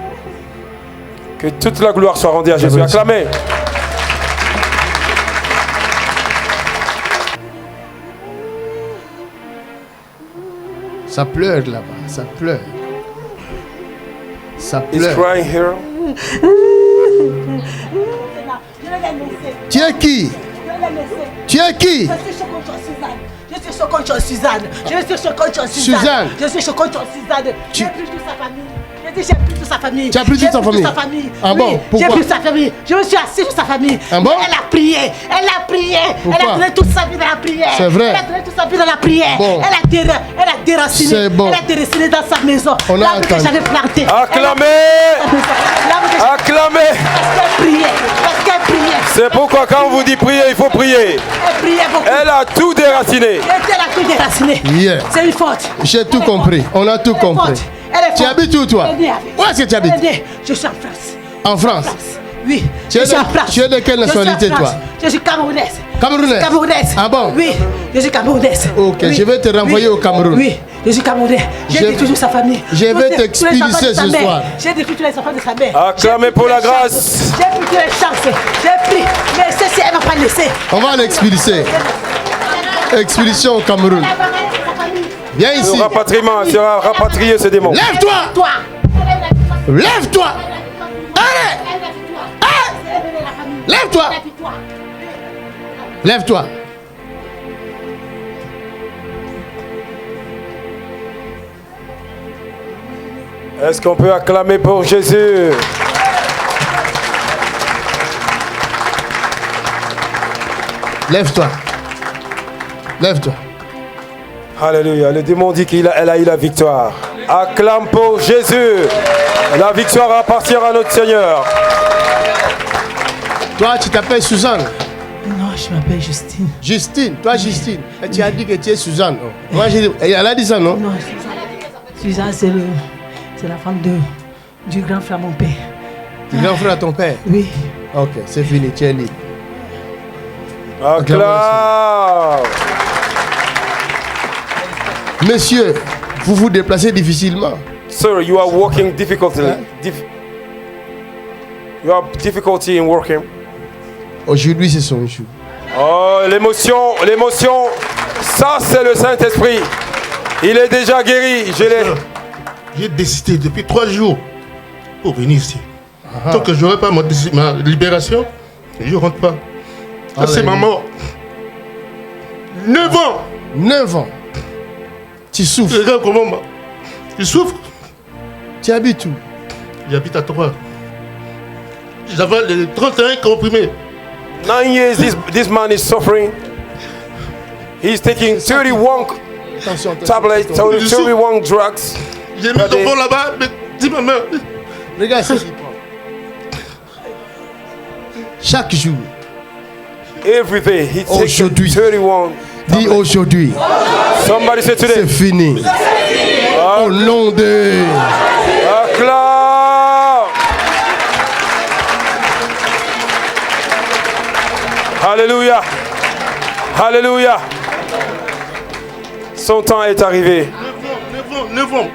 Que toute la gloire soit rendue à Jésus. Acclamez. Ça pleure là-bas, ça pleure. Ça pleure. He's crying here. Tu es qui? Tu es qui? Je suis chocolat Suzanne. Je suis chocolat Suzanne. Je suis chocolat Suzanne. J'ai plus toute sa famille. J'ai plus toute sa famille. Tu as plus toute sa famille? Ah bon? Pourquoi? J'ai plus sa famille. Je me suis assis sur sa famille. Ah bon? Elle a prié. Elle a prié. Pourquoi? Elle a donné toute sa vie dans la prière. C'est vrai. Elle a donné toute sa vie dans la prière. Bon. Elle a déraciné. C'est bon. Elle a déraciné dans sa maison. On a l'arbre que entendu. j'avais planté. Acclamez. Acclamez. Parce qu'elle priait. Parce qu'elle priait. C'est pourquoi quand on vous dit prier, il faut prier. Elle priait beaucoup. Elle a tout déraciné. Elle a tout déraciné. Yeah. C'est une faute. J'ai tout compris. On a tout compris. Tu habites où toi? Où est-ce que tu habites? Je suis en France. En France? Oui. Tu es de quelle nationalité toi? Je suis camerounaise. Camerounaise? Camerounaise. Ah bon? Oui, je suis camerounaise. Ok, oui. je vais te renvoyer au Cameroun. Oui, je suis camerounais. J'ai détruit toute sa famille. Je vais t'expulser ce soir. J'ai détruit tous les enfants de sa mère. Acclamez pour la grâce. J'ai pris toutes les chances. J'ai pris. Mais ceci, elle ne m'a pas laissé. On va l'expulser. Expulsion au Cameroun. Viens ici. Le rapatriement sera rapatrié ce démon. Lève-toi. Lève-toi. Allez. Lève-toi. Lève-toi. Est-ce qu'on peut acclamer pour Jésus? Lève-toi. Lève-toi. Alléluia. Le démon dit qu'elle a eu la victoire. Acclame pour Jésus. La victoire appartient à notre Seigneur. Toi, tu t'appelles Suzanne? Non, je m'appelle Justine. Justine, toi Justine. Et tu as dit que tu es Suzanne. Moi, elle a dit ça, non? Non, Suzanne, c'est la femme du grand frère de mon père. Du grand frère de ton père? Oui. Ok, c'est fini, tu es libre. Acclame. Monsieur, vous vous déplacez difficilement. Sir, you are walking difficultly. You have difficulty in working. Aujourd'hui, c'est son jour. Oh, l'émotion. Ça, c'est le Saint-Esprit. Il est déjà guéri. J'ai décidé depuis 3 jours pour venir ici. Tant que je n'aurai pas ma libération, je ne rentre pas. Ça, c'est ma mort. 9 ans. 9 ans. Tu souffres. Regarde comment tu souffres. Tu habites où? J'habite à 3. J'avais les 31 comprimés. 9 years this man is suffering. He's taking 31 tablets, 31 drugs. J'ai mis l'enfant là-bas, mais dis ma mère. Regarde ce qu'il prend. Chaque jour. Every day he takes aujourd'hui. 31. Dis aujourd'hui. Somebody say today. C'est fini. Au nom de... Acclame. Alléluia. Alléluia. Son temps est arrivé. 9 ans.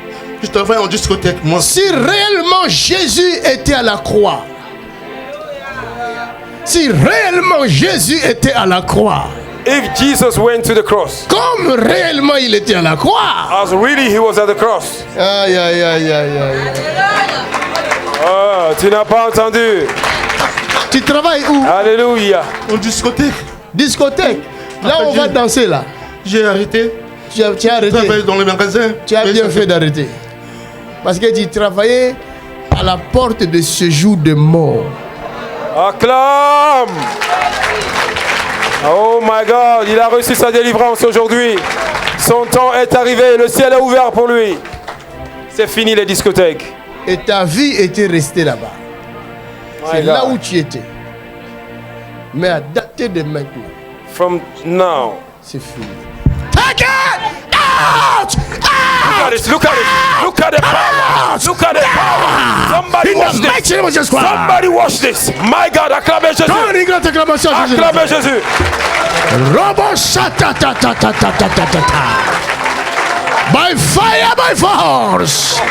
Je travaille en discothèque, moi. Si réellement Jésus était à la croix, si réellement Jésus était à la croix, if Jesus went to the cross, comme réellement il était à la croix, as really he was at the cross. Aïe, aïe, aïe, aïe, aïe. Ah, tu n'as pas entendu. Tu travailles où? Alléluia. En discothèque. Discothèque. Là, on va danser là. J'ai arrêté. Tu as arrêté. Travailler dans les magasins. Tu as bien fait d'arrêter. Parce que tu travaillais à la porte de ce jour de mort. Acclame. Oh my God, il a reçu sa délivrance aujourd'hui. Son temps est arrivé, le ciel est ouvert pour lui. C'est fini les discothèques. Et ta vie était restée là-bas. C'est là où tu étais. Mais à dater de maintenant. From now. C'est fini. Take it out! Look at it, look at it, look at the power, look at the power. Somebody watch this. Somebody watch this. My God, acclamez Jésus. Acclamez Jésus. By fire, by force.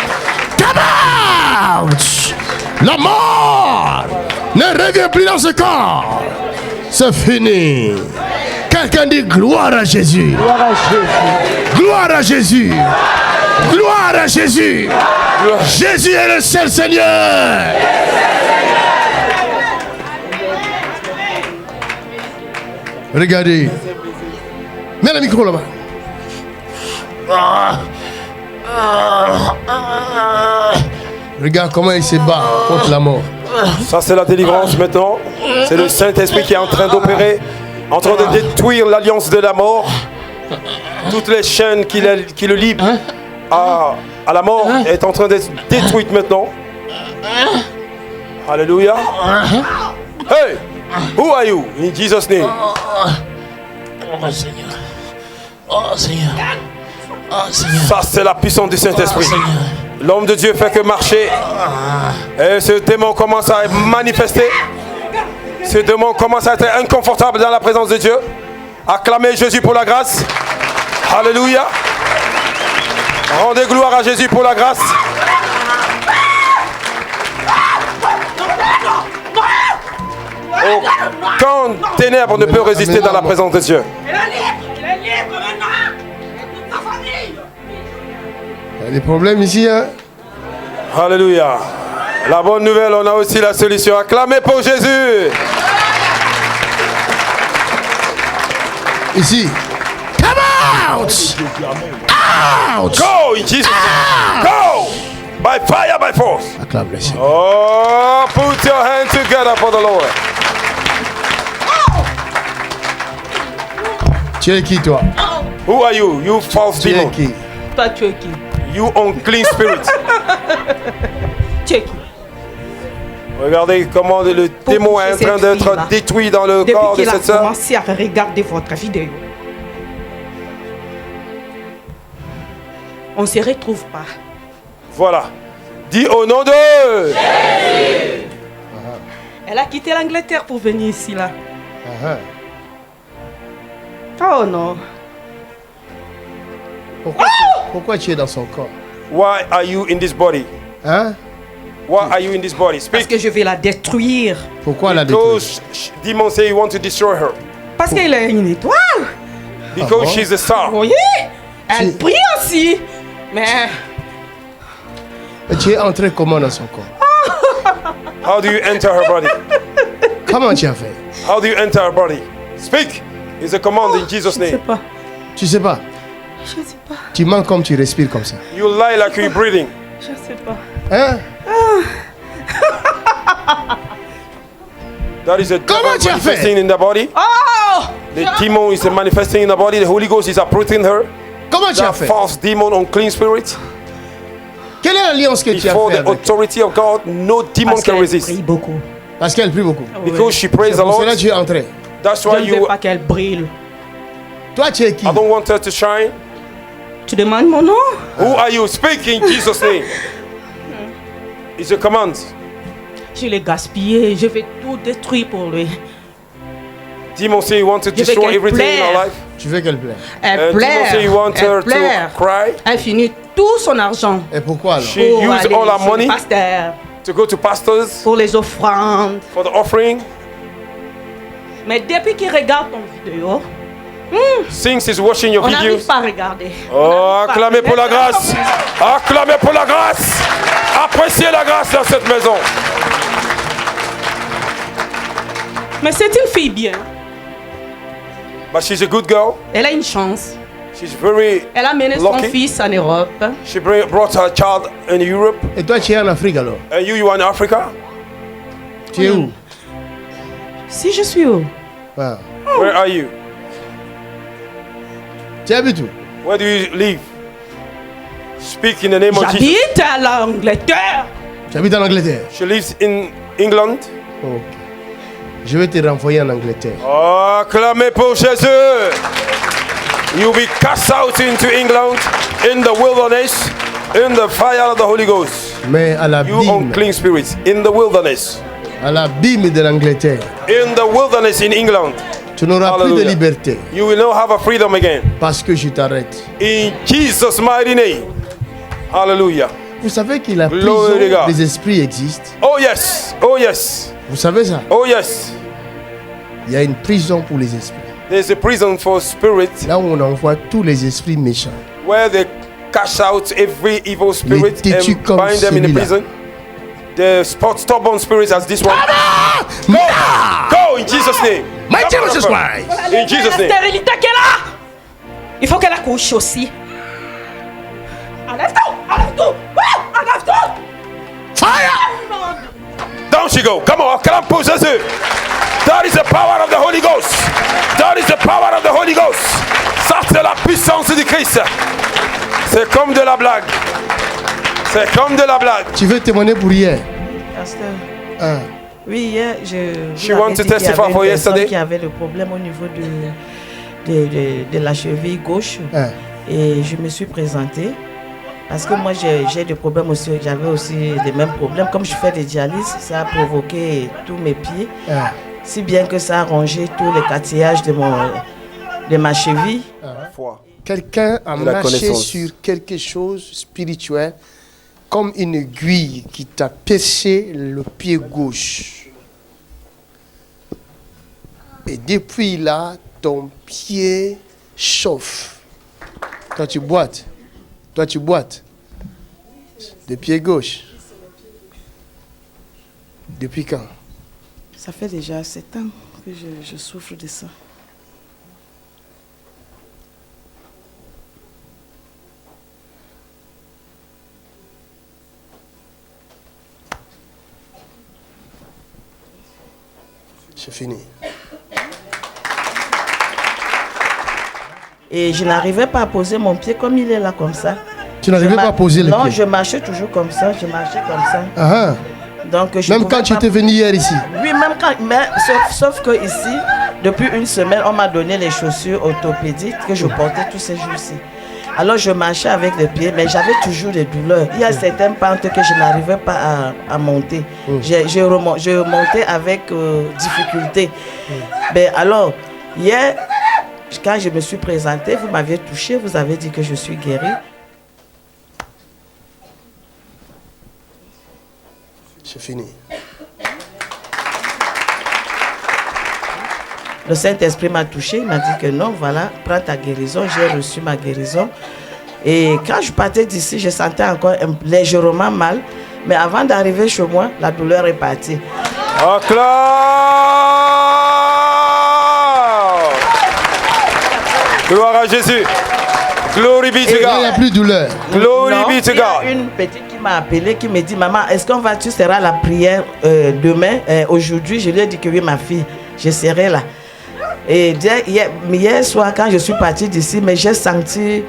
Come out! La mort ne revient plus dans ce corps. C'est fini. Quelqu'un dit gloire à Jésus. Gloire à Jésus. Gloire à Jésus. Jésus est le seul Seigneur. Regardez. Mets le micro là-bas. Regarde comment il se bat contre la mort. Ça c'est la délivrance maintenant. C'est le Saint-Esprit qui est en train d'opérer, en train de détruire l'alliance de la mort. Toutes les chaînes qui le lient à la mort est en train d'être détruite maintenant. Alléluia. Hey, who are you? In Jesus' name. Oh Seigneur. Oh Seigneur. Oh Seigneur. Ça c'est la puissance du Saint-Esprit. L'homme de Dieu fait que marcher. Et ce démon commence à manifester. Ce démon commence à être inconfortable dans la présence de Dieu. Acclamez Jésus pour la grâce. Alléluia. Rendez gloire à Jésus pour la grâce. Aucun ténèbre ne peut résister dans la présence de Dieu. Il y a des problèmes ici, hein? Alléluia. La bonne nouvelle, on a aussi la solution. Acclamez pour Jésus. Ici. Come out! Out! Go, in Jesus. Go! By fire, by force. Acclame le Seigneur. Oh, put your hands together for the Lord. Tu es qui toi? Who are you? You false Tu es demon. qui? Toi, tu es qui? You unclean spirit. Tu es qui? Regardez comment le démon est en train d'être détruit dans le corps de cette Depuis qu'il a sœur. commencé à regarder votre vidéo, on ne se retrouve pas. Voilà. Dis au nom de Jésus. Elle a quitté l'Angleterre pour venir ici, là. Oh non. Pourquoi tu es dans son corps? Why are you in this body? Hein? Why are you in this body? Speak. Parce que je vais la détruire. Pourquoi la détruire? Because demons say you want to destroy her. Parce qu'elle est une étoile. Because she's a star. Vous voyez? Elle brille aussi. Mais Et tu es entré comment dans son corps? How do you enter her body? Comment tu as fait? How do you enter her body? Speak. It's a command in Jesus' name. Tu sais pas? je ne sais pas. Tu mens comme tu respires comme ça. You lie like you're breathing. Je ne sais pas. Hein? That is a Comment devil tu as fait? manifesting in the body. Oh! The demon is manifesting in the body. The Holy Ghost is uprooting her. Comment tu as That fait? false demon, unclean spirit. Quelle est l'alliance que tu as Before fait the avec? authority of God, no demon Parce can qu'elle resist. brille beaucoup. Parce qu'elle prie beaucoup. Because she prays C'est the pour Lord. cela que tu es entré. That's Je why ne veux you. pas qu'elle brille. Toi, tu es qui? I don't want her to shine. Tu demandes mon nom? Who are you? Speak in Jesus' name. It's a command. Je l'ai gaspillé. Je vais tout détruire pour lui. Demon say you want to Je veux destroy qu'elle everything in plaire. our life. Tu veux qu'elle plaire. Elle Demon say you pleure. want her Elle pleure. to cry. Elle finit tout son argent. Et pourquoi alors? She Pour used aller all her chez le money pasteur, to go to pastors pour les offrandes. for the offering. Mais depuis qu'il regarde ton vidéo, Since he's watching your on n'arrive videos. pas à regarder. Oh, acclamez pour la grâce. Acclamez pour la grâce. Appréciez la grâce dans cette maison. Mais c'est une fille bien. But she's a good girl. Elle a une chance. She's very Elle a mené son lucky. fils en Europe. She brought her child in Europe. Et toi, tu es en Afrique alors? And you are in Africa. Tu es où? Si je suis où? Ah. Where are you? Tu habites où? Where do you live? Speak in the name of Jesus. J'habite à l'Angleterre. Tu habites en Angleterre? She lives in England. Ok. Je vais te renvoyer en Angleterre. Oh, acclamez pour Jésus. You'll be cast out into England in the wilderness in the fire of the Holy Ghost. Mais à You l'abîme, unclean spirits in the wilderness. à l'abîme de l'Angleterre, In the wilderness in England. tu n'auras plus de Hallelujah. liberté You will not have a freedom again. parce que je t'arrête. In Jesus' mighty name. Hallelujah. Vous savez que la Glory to prison God. des esprits existe? Oh yes. Oh yes. Vous savez ça? Oh yes. Il y a une prison pour les esprits. There's a prison for spirits Là où on envoie tous les esprits méchants. where they cash out every evil spirit têtus and comme bind them in the celui-là. prison. The stubborn spirits as this one. Go! Go in Jesus' name. Mighty Come on, Jesus come on. Christ! In Jesus' La name. stérilité qu'elle a. Il faut qu'elle accouche aussi. Enlève tout. Enlève tout. Ouais, enlève tout. Fire! Down she go. Come on, acclame pour Jésus. That is the power of the Holy Ghost. That is the power of the Holy Ghost. Ça, c'est la puissance du Christ. C'est comme de la blague. C'est comme de la blague. Tu veux témoigner pour hier? Pasteur, Hein? oui, hier, She wanted to testify for yesterday. qui avait le problème au niveau de la cheville gauche. Hein? Et je me suis présentée. Parce que moi, j'ai des problèmes aussi. J'avais aussi les mêmes problèmes. Comme je fais des dialyses, ça a provoqué tous mes pieds. Hein? Si bien que ça a rongé tous les cartilages de ma cheville. Quelqu'un a De la marché connaissance. sur quelque chose spirituel comme une aiguille qui t'a percé le pied gauche. Et depuis là, ton pied chauffe. Toi, tu boites. Toi, tu boites. Le pied gauche. Depuis quand? Ça fait déjà 7 ans que je souffre de ça. fini. Et je n'arrivais pas à poser mon pied comme il est là, comme ça. Tu n'arrivais pas à poser les pieds? Non, je marchais toujours comme ça, je marchais comme ça. Ah, Donc, même quand tu étais venu hier ici? Oui, même quand. Mais, sauf que ici, depuis une semaine, on m'a donné les chaussures orthopédiques que je portais tous ces jours-ci. Alors, je marchais avec les pieds, mais j'avais toujours des douleurs. Il y a certaines pentes que je n'arrivais pas à monter. Je remontais avec difficulté. Mais alors, hier, quand je me suis présentée, vous m'aviez touché, vous avez dit que je suis guérie. C'est fini. Le Saint-Esprit m'a touché, il m'a dit que non, voilà, prends ta guérison. J'ai reçu ma guérison. Et quand je partais d'ici, je sentais encore légèrement mal. Mais avant d'arriver chez moi, la douleur est partie. Acclame! Gloire à Jésus. Glory be to God. Il n'y a plus de douleur. Glory be to Il y a God. une petite qui m'a appelé, qui me dit, maman, est-ce qu'on va, tu seras à la prière demain, aujourd'hui? Je lui ai dit que oui, ma fille, je serai là. Et hier soir, quand je suis partie d'ici, mais j'ai senti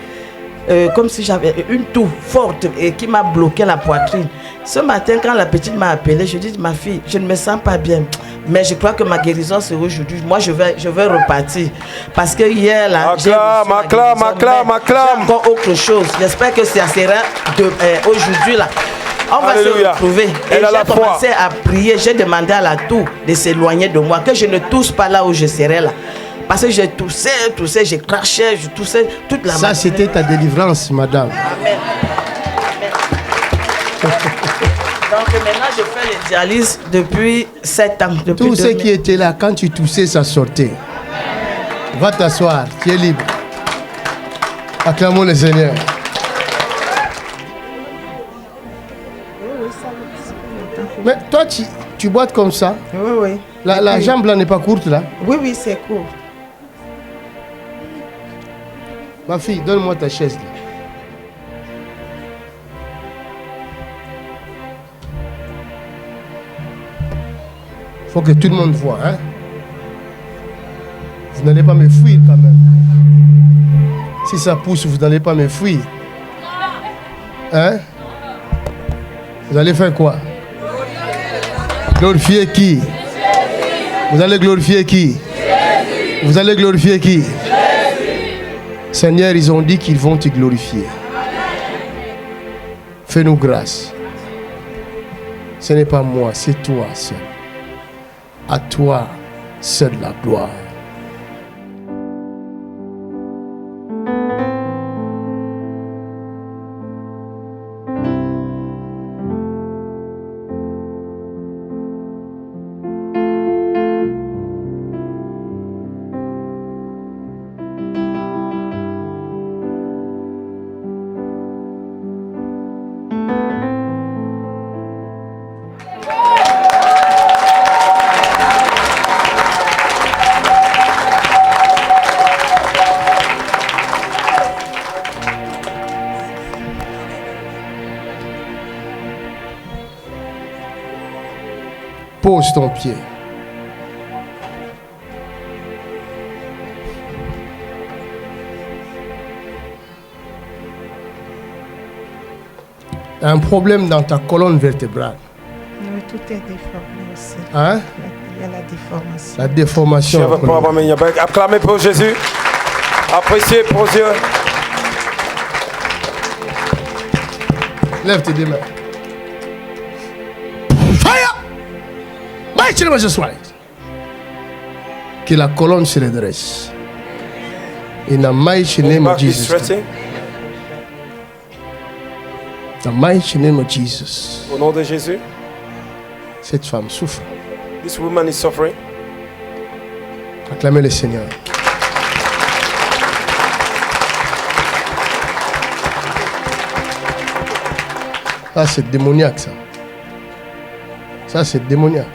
comme si j'avais une toux forte et qui m'a bloqué la poitrine. Ce matin, quand la petite m'a appelé, je dis, ma fille, je ne me sens pas bien. Mais je crois que ma guérison, c'est aujourd'hui. Moi, je vais repartir. Parce que hier, là, j'ai encore autre chose. J'espère que ça sera aujourd'hui, là. On va se retrouver. Et j'ai commencé à prier. J'ai demandé à la toux de s'éloigner de moi. Que je ne tousse pas là où je serai là. Parce que je toussais, je crachais, je toussais toute la matinée. Ça, c'était ta délivrance, madame. Amen. Donc maintenant, je fais les dialyses depuis 7 ans. Tous ceux qui étaient là, quand tu toussais, ça sortait. Va t'asseoir, tu es libre. Acclamons le Seigneur. Mais toi, tu boites comme ça? Oui, oui. La jambe là n'est pas courte là? Oui, c'est court. Ma fille, donne-moi ta chaise là. Faut que tout le monde voit, hein? Vous n'allez pas me fuir quand même. Si ça pousse, vous n'allez pas me fuir. Hein? Vous allez faire quoi? Glorifier qui? Vous allez glorifier qui? Vous allez glorifier qui? Seigneur, ils ont dit qu'ils vont te glorifier. Fais-nous grâce. Ce n'est pas moi, c'est toi seul. À toi seule la gloire. Pose ton pied. Un problème dans ta colonne vertébrale. Oui, tout est déformé aussi. Hein? Il y a la déformation. La déformation. Acclamez pour Jésus. Appréciez pour Dieu. Lève tes deux mains. Fire! Que la colonne se redresse. In the mighty name of Jesus. The mighty name of Jesus. Au nom de Jésus. Cette femme souffre. This woman is suffering. Acclamez le Seigneur. Ça c'est démoniaque ça. Ça c'est démoniaque.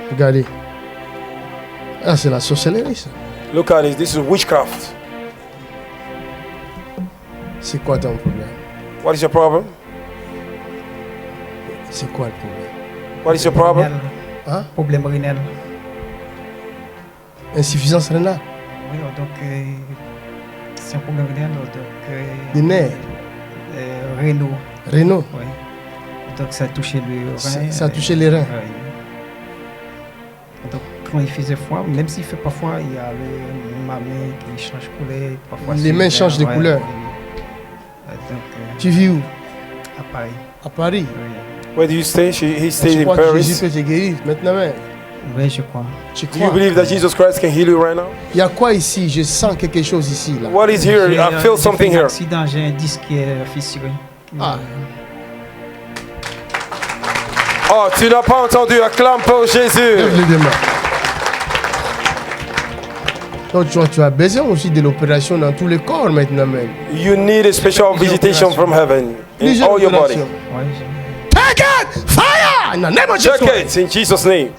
Regardez. Ah, c'est la sorcellerie ça. Look at this. This is witchcraft. C'est quoi ton problème? What is your problem? C'est quoi le problème? What is your problem? Hein? Problème rénal. Insuffisance rénale. Oui, donc c'est un problème rénal. Des nerfs. Rénaux. Rénaux. Oui. Donc ça a touché le rein. Ça a touché les reins. Oui. Donc quand il faisait froid, même s'il fait pas froid, il y a ma main qui change de couleur. Parfois, les mains changent de couleur. Tu vis où? À Paris. À Paris. Oui. Where do you stay? He stayed in crois que Paris. Jésus peut te guérir maintenant même. Oui, je crois. Tu Do you believe that Jesus Christ can heal you right now? Il y a quoi ici? Je sens quelque chose ici. Là. What is here? I feel something here. Accident, j'ai un disque qui est fissuré. Ah. Oh, tu n'as pas entendu? Acclame pour Jésus. Lève les deux mains. Donc tu as besoin aussi de l'opération dans tous les corps maintenant même. You need a special visitation from heaven in all your body. Take it! Fire! In the name of Jesus. Take it in Jesus' name.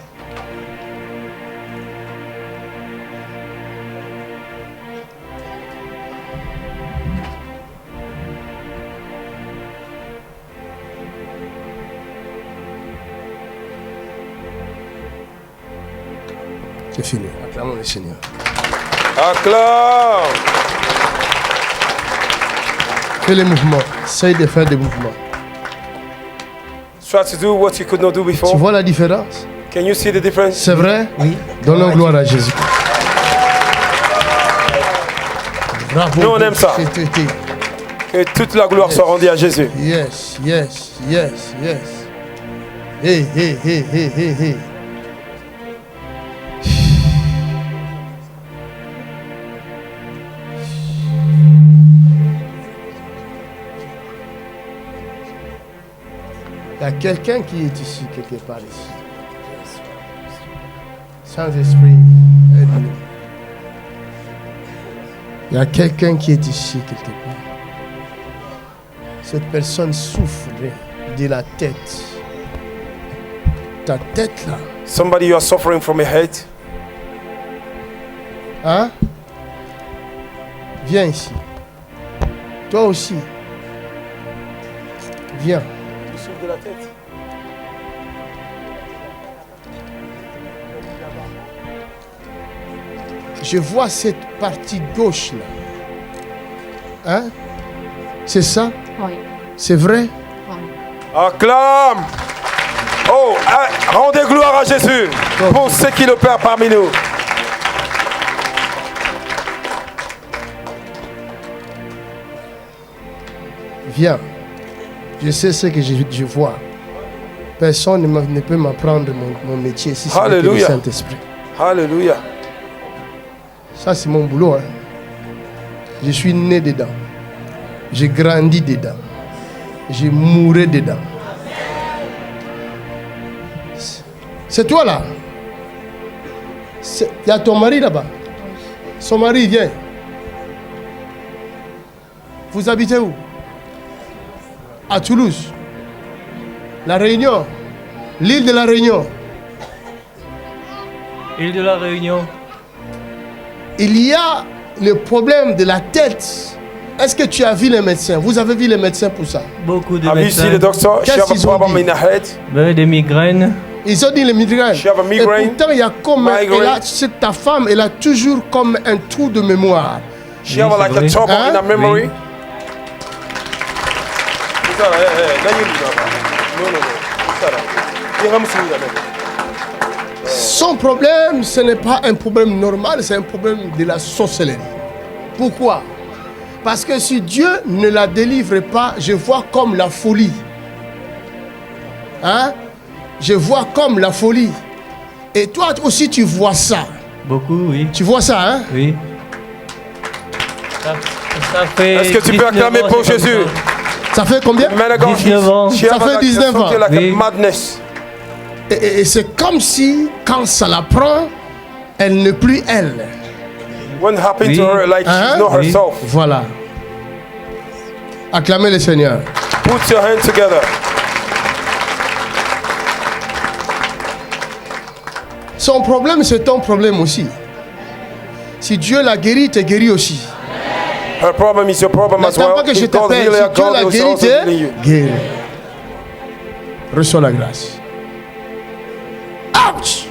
C'est fini. Acclamons le Seigneur. Acclame. Fais les mouvements. Essaye de faire des mouvements. Try to do what you could not do before. Tu vois la différence? Can you see the difference? C'est vrai? Oui. Donnons gloire à Jésus. Bravo. Nous on aime ça. Que toute la gloire soit rendue à Jésus. Yes, yes, yes, yes. Hey, hey, hey, hey, hey, hey. Il y a quelqu'un qui est ici, quelque part ici. Saint-Esprit, aide-nous. Il y a quelqu'un qui est ici, quelque part. Cette personne souffre de la tête. Ta tête là. Somebody, you are suffering from a head. Hein? Viens ici. Toi aussi. Viens. Tu souffres de la tête. Je vois cette partie gauche là. Hein? C'est ça? Oui. C'est vrai? Acclame. Oh, rendez gloire à Jésus pour ce qu'il opère parmi nous. Viens. Je sais ce que je vois. Personne ne peut m'apprendre mon métier si c'est le Saint-Esprit. Alléluia. Ça, c'est mon boulot. Hein. Je suis né dedans. J'ai grandi dedans. J'ai mouru dedans. C'est toi là. Il y a ton mari là-bas. Son mari vient. Vous habitez où? À Toulouse. La Réunion. L'île de la Réunion. Île de la Réunion. Il y a le problème de la tête. Est-ce que tu as vu les médecins? Vous avez vu les médecins pour ça? Beaucoup de médecins. Have you seen the doctor? She have a problem in her head. Des migraines. Ils ont dit les migraines. She have a Et migraine. pourtant, il y a comme ta femme, elle a toujours comme un trou de mémoire. She have like a trouble in her memory. Son problème, ce n'est pas un problème normal, c'est un problème de la sorcellerie. Pourquoi? Parce que si Dieu ne la délivre pas, je vois comme la folie. Hein? Je vois comme la folie. Et toi aussi, tu vois ça. Beaucoup, oui. Tu vois ça, hein? Oui. Ça fait. Est-ce que tu peux acclamer pour Jésus? Ça fait combien? 19 ans. Ça fait 19 ans. Like madness. Et c'est comme si, quand ça la prend, elle n'est plus elle. What happened to her, like she's not herself. Voilà. Acclamez le Seigneur. Put your hands together. Son problème, c'est ton problème aussi. Si Dieu l'a guéri, te guérit aussi. Her problem is your problem as well. N'attends pas que je t'appelle. Si Dieu l'a guéri, te guérit. Reçois la grâce. Ouch!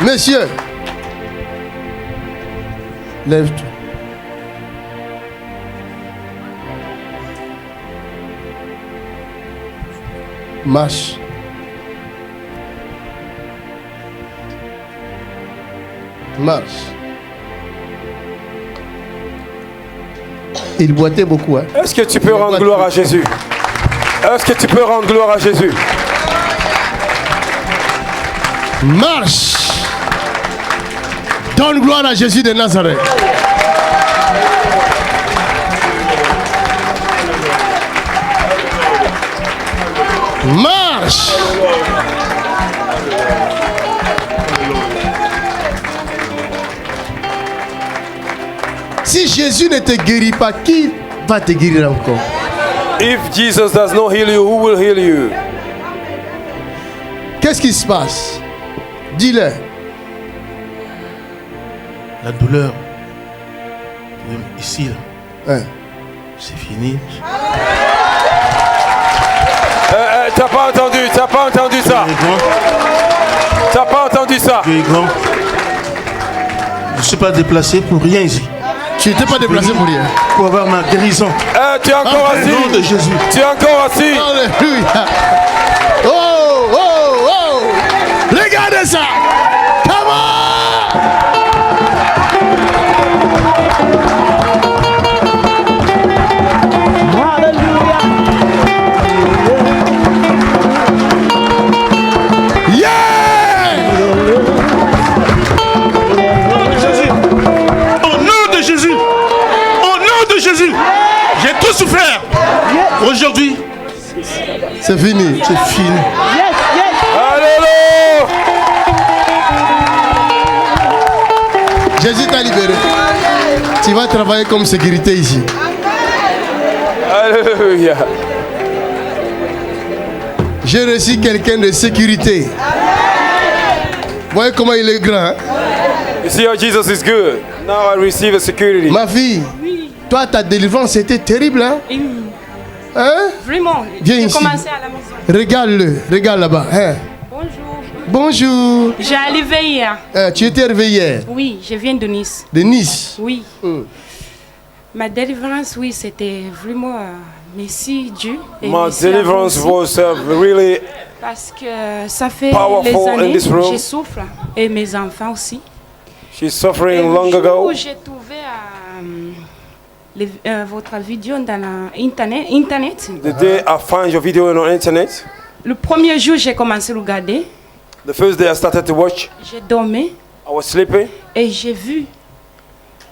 Messieurs, lève-toi. Marche. Marche. Il boitait beaucoup. Hein? Est-ce que tu peux rendre gloire à Jésus? Est-ce que tu peux rendre gloire à Jésus? Marche. Donne gloire à Jésus de Nazareth. Marche. Si Jésus ne te guérit pas, qui va te guérir encore? If Jesus does not heal you, who will heal you? Qu'est-ce qui se passe? Dis-le. La douleur, ici, là, hein? C'est fini. T'as pas entendu ça? T'as pas entendu ça? Tu es grand. Je ne suis pas déplacé pour rien ici. Tu n'étais pas déplacé pour rien. Pour avoir ma guérison. Tu es encore assis. Au nom de Jésus. Tu es encore assis. Alléluia. Oh, oh, oh. Regardez ça. Come on. J'ai tout souffert. Aujourd'hui, c'est fini. C'est fini. Alléluia. Jésus t'a libéré. Tu vas travailler comme sécurité ici. Alléluia. J'ai reçu quelqu'un de sécurité. Vous voyez comment il est grand. Hein? You see how Jesus is good. Now I receive a security. Ma fille, toi ta délivrance c'était terrible. Hein? Hein? Vraiment. Viens J'ai ici. commencé à la maison. Regarde-le, regarde là-bas. Hein? Bonjour. Bonjour. J'ai arrivé hier. Tu étais arrivé hier? Oui, je viens de Nice. De Nice? Oui. Ma délivrance, oui, c'était vraiment merci Dieu. Et My merci à vous deliverance aussi. was really Parce que ça fait powerful des in années this room. que je souffre et mes enfants aussi. She's suffering Et le long jour ago. où j'ai trouvé votre vidéo dans Internet. The day I found your video on internet, Le premier jour, j'ai commencé à regarder. the first day I started to watch, J'ai dormi I was sleeping et j'ai vu.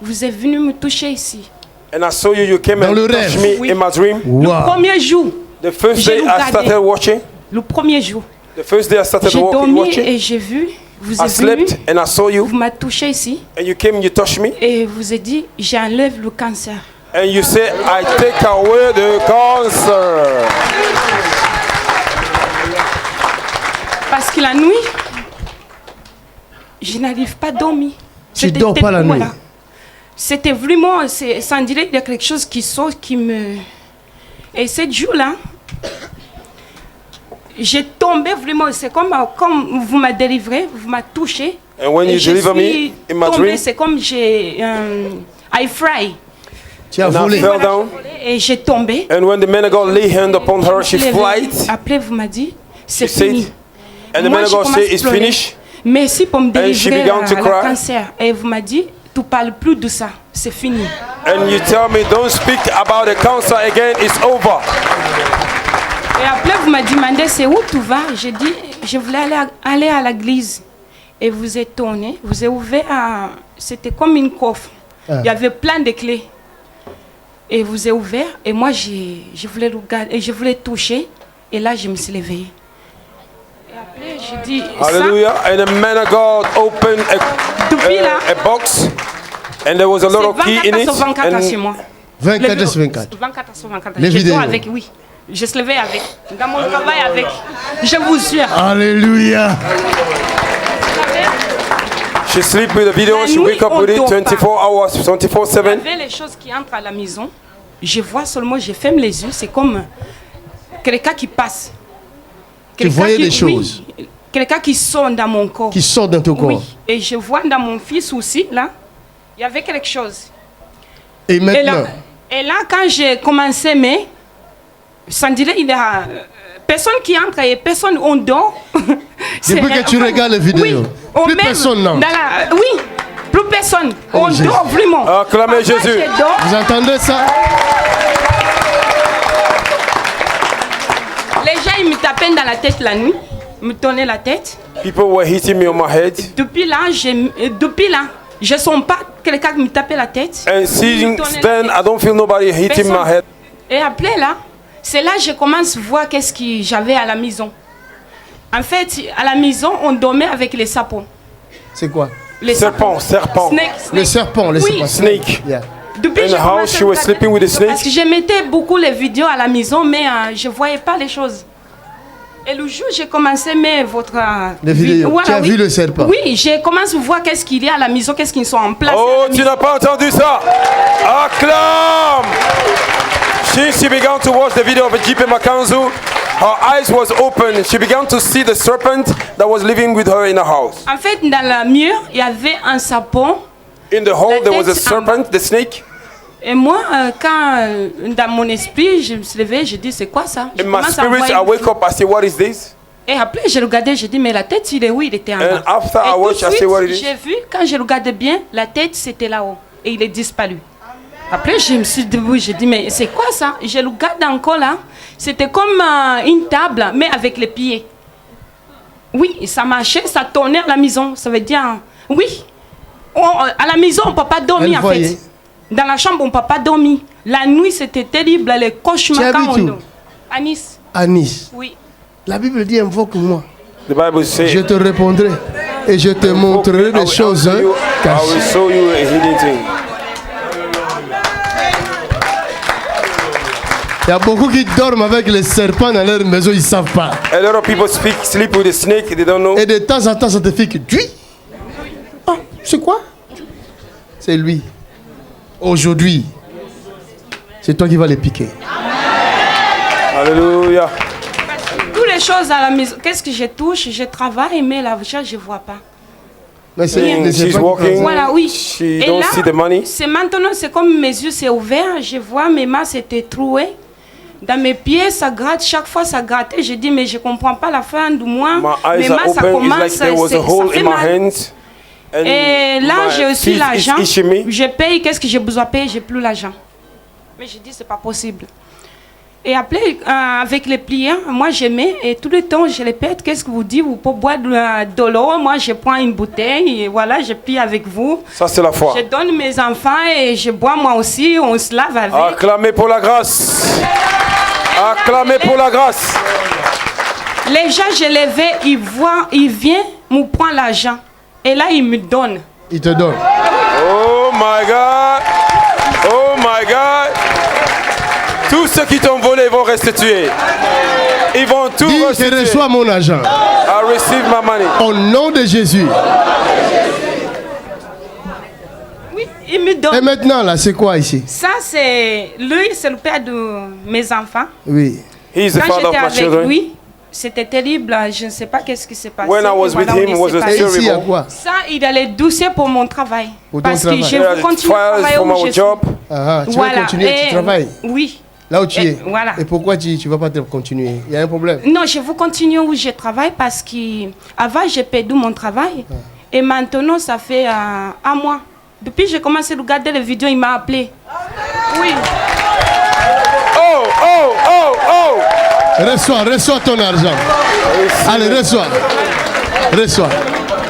Vous êtes venu me toucher ici. and I saw you came Dans and le touched rêve. me in my dream. Le premier jour. The first J'ai day I regardé. started watching, Le premier jour. the first day I started J'ai dormi watching, et j'ai vu. Vous I êtes venu. slept and I saw you Vous m'avez touché ici. and you came and you touched me Et vous avez dit, j'enlève le cancer. and you said, I take away the cancer. Parce que la nuit, je n'arrive pas à dormir. Tu dors pas la nuit? C'était vraiment, ça en dirait qu'il y a quelque chose qui sort, qui me... Et ce jour-là, j'ai tombé vraiment, c'est comme vous m'avez délivré, vous m'avez touché. And when you deliver me in my dream, C'est comme j'ai... I fry. Tu as and I volé. fell down. Et j'ai tombé. And when the man of God lay hand upon her, she flight. Après, vous m'avez dit, c'est She said, fini. and the Moi, man of j'ai God commencé said, à it's pleurer. finished. Merci pour me And she délivrer began to le cry. cancer. Et vous m'avez dit, tu parles plus de ça, c'est fini. And you tell me, don't speak about the cancer again, it's over. Et après, vous m'avez demandé, c'est où tu vas? J'ai dit, je voulais aller à l'église. Et vous êtes tourné, vous avez ouvert, c'était comme une coffre. Ah. Il y avait plein de clés. Et vous avez ouvert, et moi, je voulais regarder, et je voulais toucher. Et là, je me suis levée. Et après, j'ai dit, Hallelujah. And the man of God opened a box, and there was a lot of key in it. 24 sur moi. 24 sur 24. 24 sur 24. Les Je vidéos. dors avec, oui. Je se levais avec. Dans mon travail avec. Je vous jure. Alléluia. She sleep with the video, La she nuit, wake up on with it dort 24 hours, 24/7. Il y avait les choses qui entrent à la maison. Je vois seulement, je ferme les yeux. C'est comme quelqu'un qui passe. Tu voyais des choses. quelqu'un qui sort dans mon corps. Qui sort dans ton corps. Oui. Et je vois dans mon fils aussi, là, il y avait quelque chose. Et maintenant? Et là, quand j'ai commencé, mais, sans dire, il y a personne qui entre et personne, on dort. Depuis que tu regardes les vidéos, oui, plus personne non. Oui, plus personne. On dort vraiment. Acclamez Jésus. Vous entendez ça? Les gens, ils me tapaient dans la tête la nuit, me tournaient la tête. People were hitting me on my head. Depuis là, je sens pas quelqu'un qui me tapait la tête. And since then, I don't feel nobody hitting my head. Et après là, c'est là que je commence à voir qu'est-ce que j'avais à la maison. En fait, à la maison, on dormait avec les sapons. C'est quoi? Les serpents. Snake. Le serpent, le serpent. Snake. Yeah. Depuis In the house, she was sleeping with the snake. Parce que je mettais beaucoup les vidéos à la maison, mais je ne voyais pas les choses. Et le jour où j'ai commencé à mettre votre... Les vidéos. Voilà, tu as vu le serpent? Oui, j'ai commencé à voir qu'est-ce qu'il y a à la maison, qu'est-ce qu'ils sont en place. Oh, tu n'as pas entendu ça? Acclame! Since she began to watch the video of J.P. Makanzu, her eyes was open. She began to see the serpent that was living with her in the house. En fait, dans le mur, il y avait un sapon. In the hole, there was a serpent, the snake. Et moi, quand dans mon esprit, je me suis levée, je dis c'est quoi ça? In my spirit, I wake up, I say, what is this? Et après, je regardais, je dis mais la tête, il est où? Il était en And bas. after Et I tout watch, de I say, what it suite, is? j'ai vu, quand je regardais bien, la tête, c'était là-haut. Et il est disparu. Après, je me suis debout, je dis mais c'est quoi ça? Je regarde encore là. C'était comme une table, mais avec les pieds. Oui, ça marchait, ça tournait à la maison. Ça veut dire, oui. À la maison, on ne peut pas dormir en fait. Dans la chambre, on ne peut pas dormir. La nuit, c'était terrible, les cauchemars. Tu habites où? À Nice. À Nice. Oui. La Bible dit invoque-moi. The Bible says, je te répondrai et je te montrerai des choses cachées. I will show you a hidden thing. Il y a beaucoup qui dorment avec les serpents dans leur maison, ils ne savent pas. A lot of people sleep with a snake, they don't know. Et de temps en temps, ça te fait que tu... Ah, c'est quoi? C'est lui. Aujourd'hui, c'est toi qui vas les piquer. Alléluia. Toutes les choses à la maison, qu'est-ce que je touche? Je travaille, mais l'argent, je ne vois pas. Mais she's walking, voilà, oui. she Et don't là, see the money. c'est maintenant, c'est comme mes yeux s'est ouverts, je vois mes mains s'étaient trouées. Dans mes pieds, ça gratte, chaque fois ça grattait. Je dis, mais je ne comprends pas la fin du mois. Mes mains, ça commence, ça fait mal. Et là, j'ai aussi l'argent. Je paye, qu'est-ce que j'ai besoin de payer? J'ai plus l'argent. Mais je dis, c'est pas possible. Et après, avec les pliants, moi j'aimais, et tout le temps je répète, qu'est-ce que vous dites? Vous pouvez boire de l'eau, moi je prends une bouteille, et voilà, je plie avec vous. Ça c'est la foi. Je donne mes enfants et je bois moi aussi, on se lave avec. Acclamez pour la grâce. Acclamez pour la grâce. Les gens, je les vais, ils voient, ils viennent, me prendre l'argent. Et là, ils me donnent. Ils te donnent. Oh my God. Oh my God. Tous ceux qui t'ont volé vont restituer. Ils vont tout restituer. Je reçois mon argent. I receive my money. Au nom de Jésus. Oui, ils me donnent. Et maintenant, là, c'est quoi ici? Ça, c'est... Lui, c'est le père de mes enfants. Oui. He is the father of my children. Lui, c'était terrible. Je ne sais pas qu'est-ce qui s'est passé. When I was with him, was a terrible. Ça, il allait doucer pour mon travail. Pour ton parce travail. que je veux continuer à travailler où je suis. Tu veux continuer, tu travailles? Oui. Là où tu es. Voilà. Et pourquoi tu ne vas pas te continuer? Il y a un problème? Non, je veux continuer où je travaille parce qu'avant, j'ai perdu mon travail. Et maintenant, ça fait un mois. Depuis que j'ai commencé à regarder les vidéos, il m'a appelé. Oui. Oh. Reçois ton argent. Allez, reçois.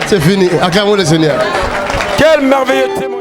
C'est fini. Acclamons le Seigneur. Quel merveilleux témoignage.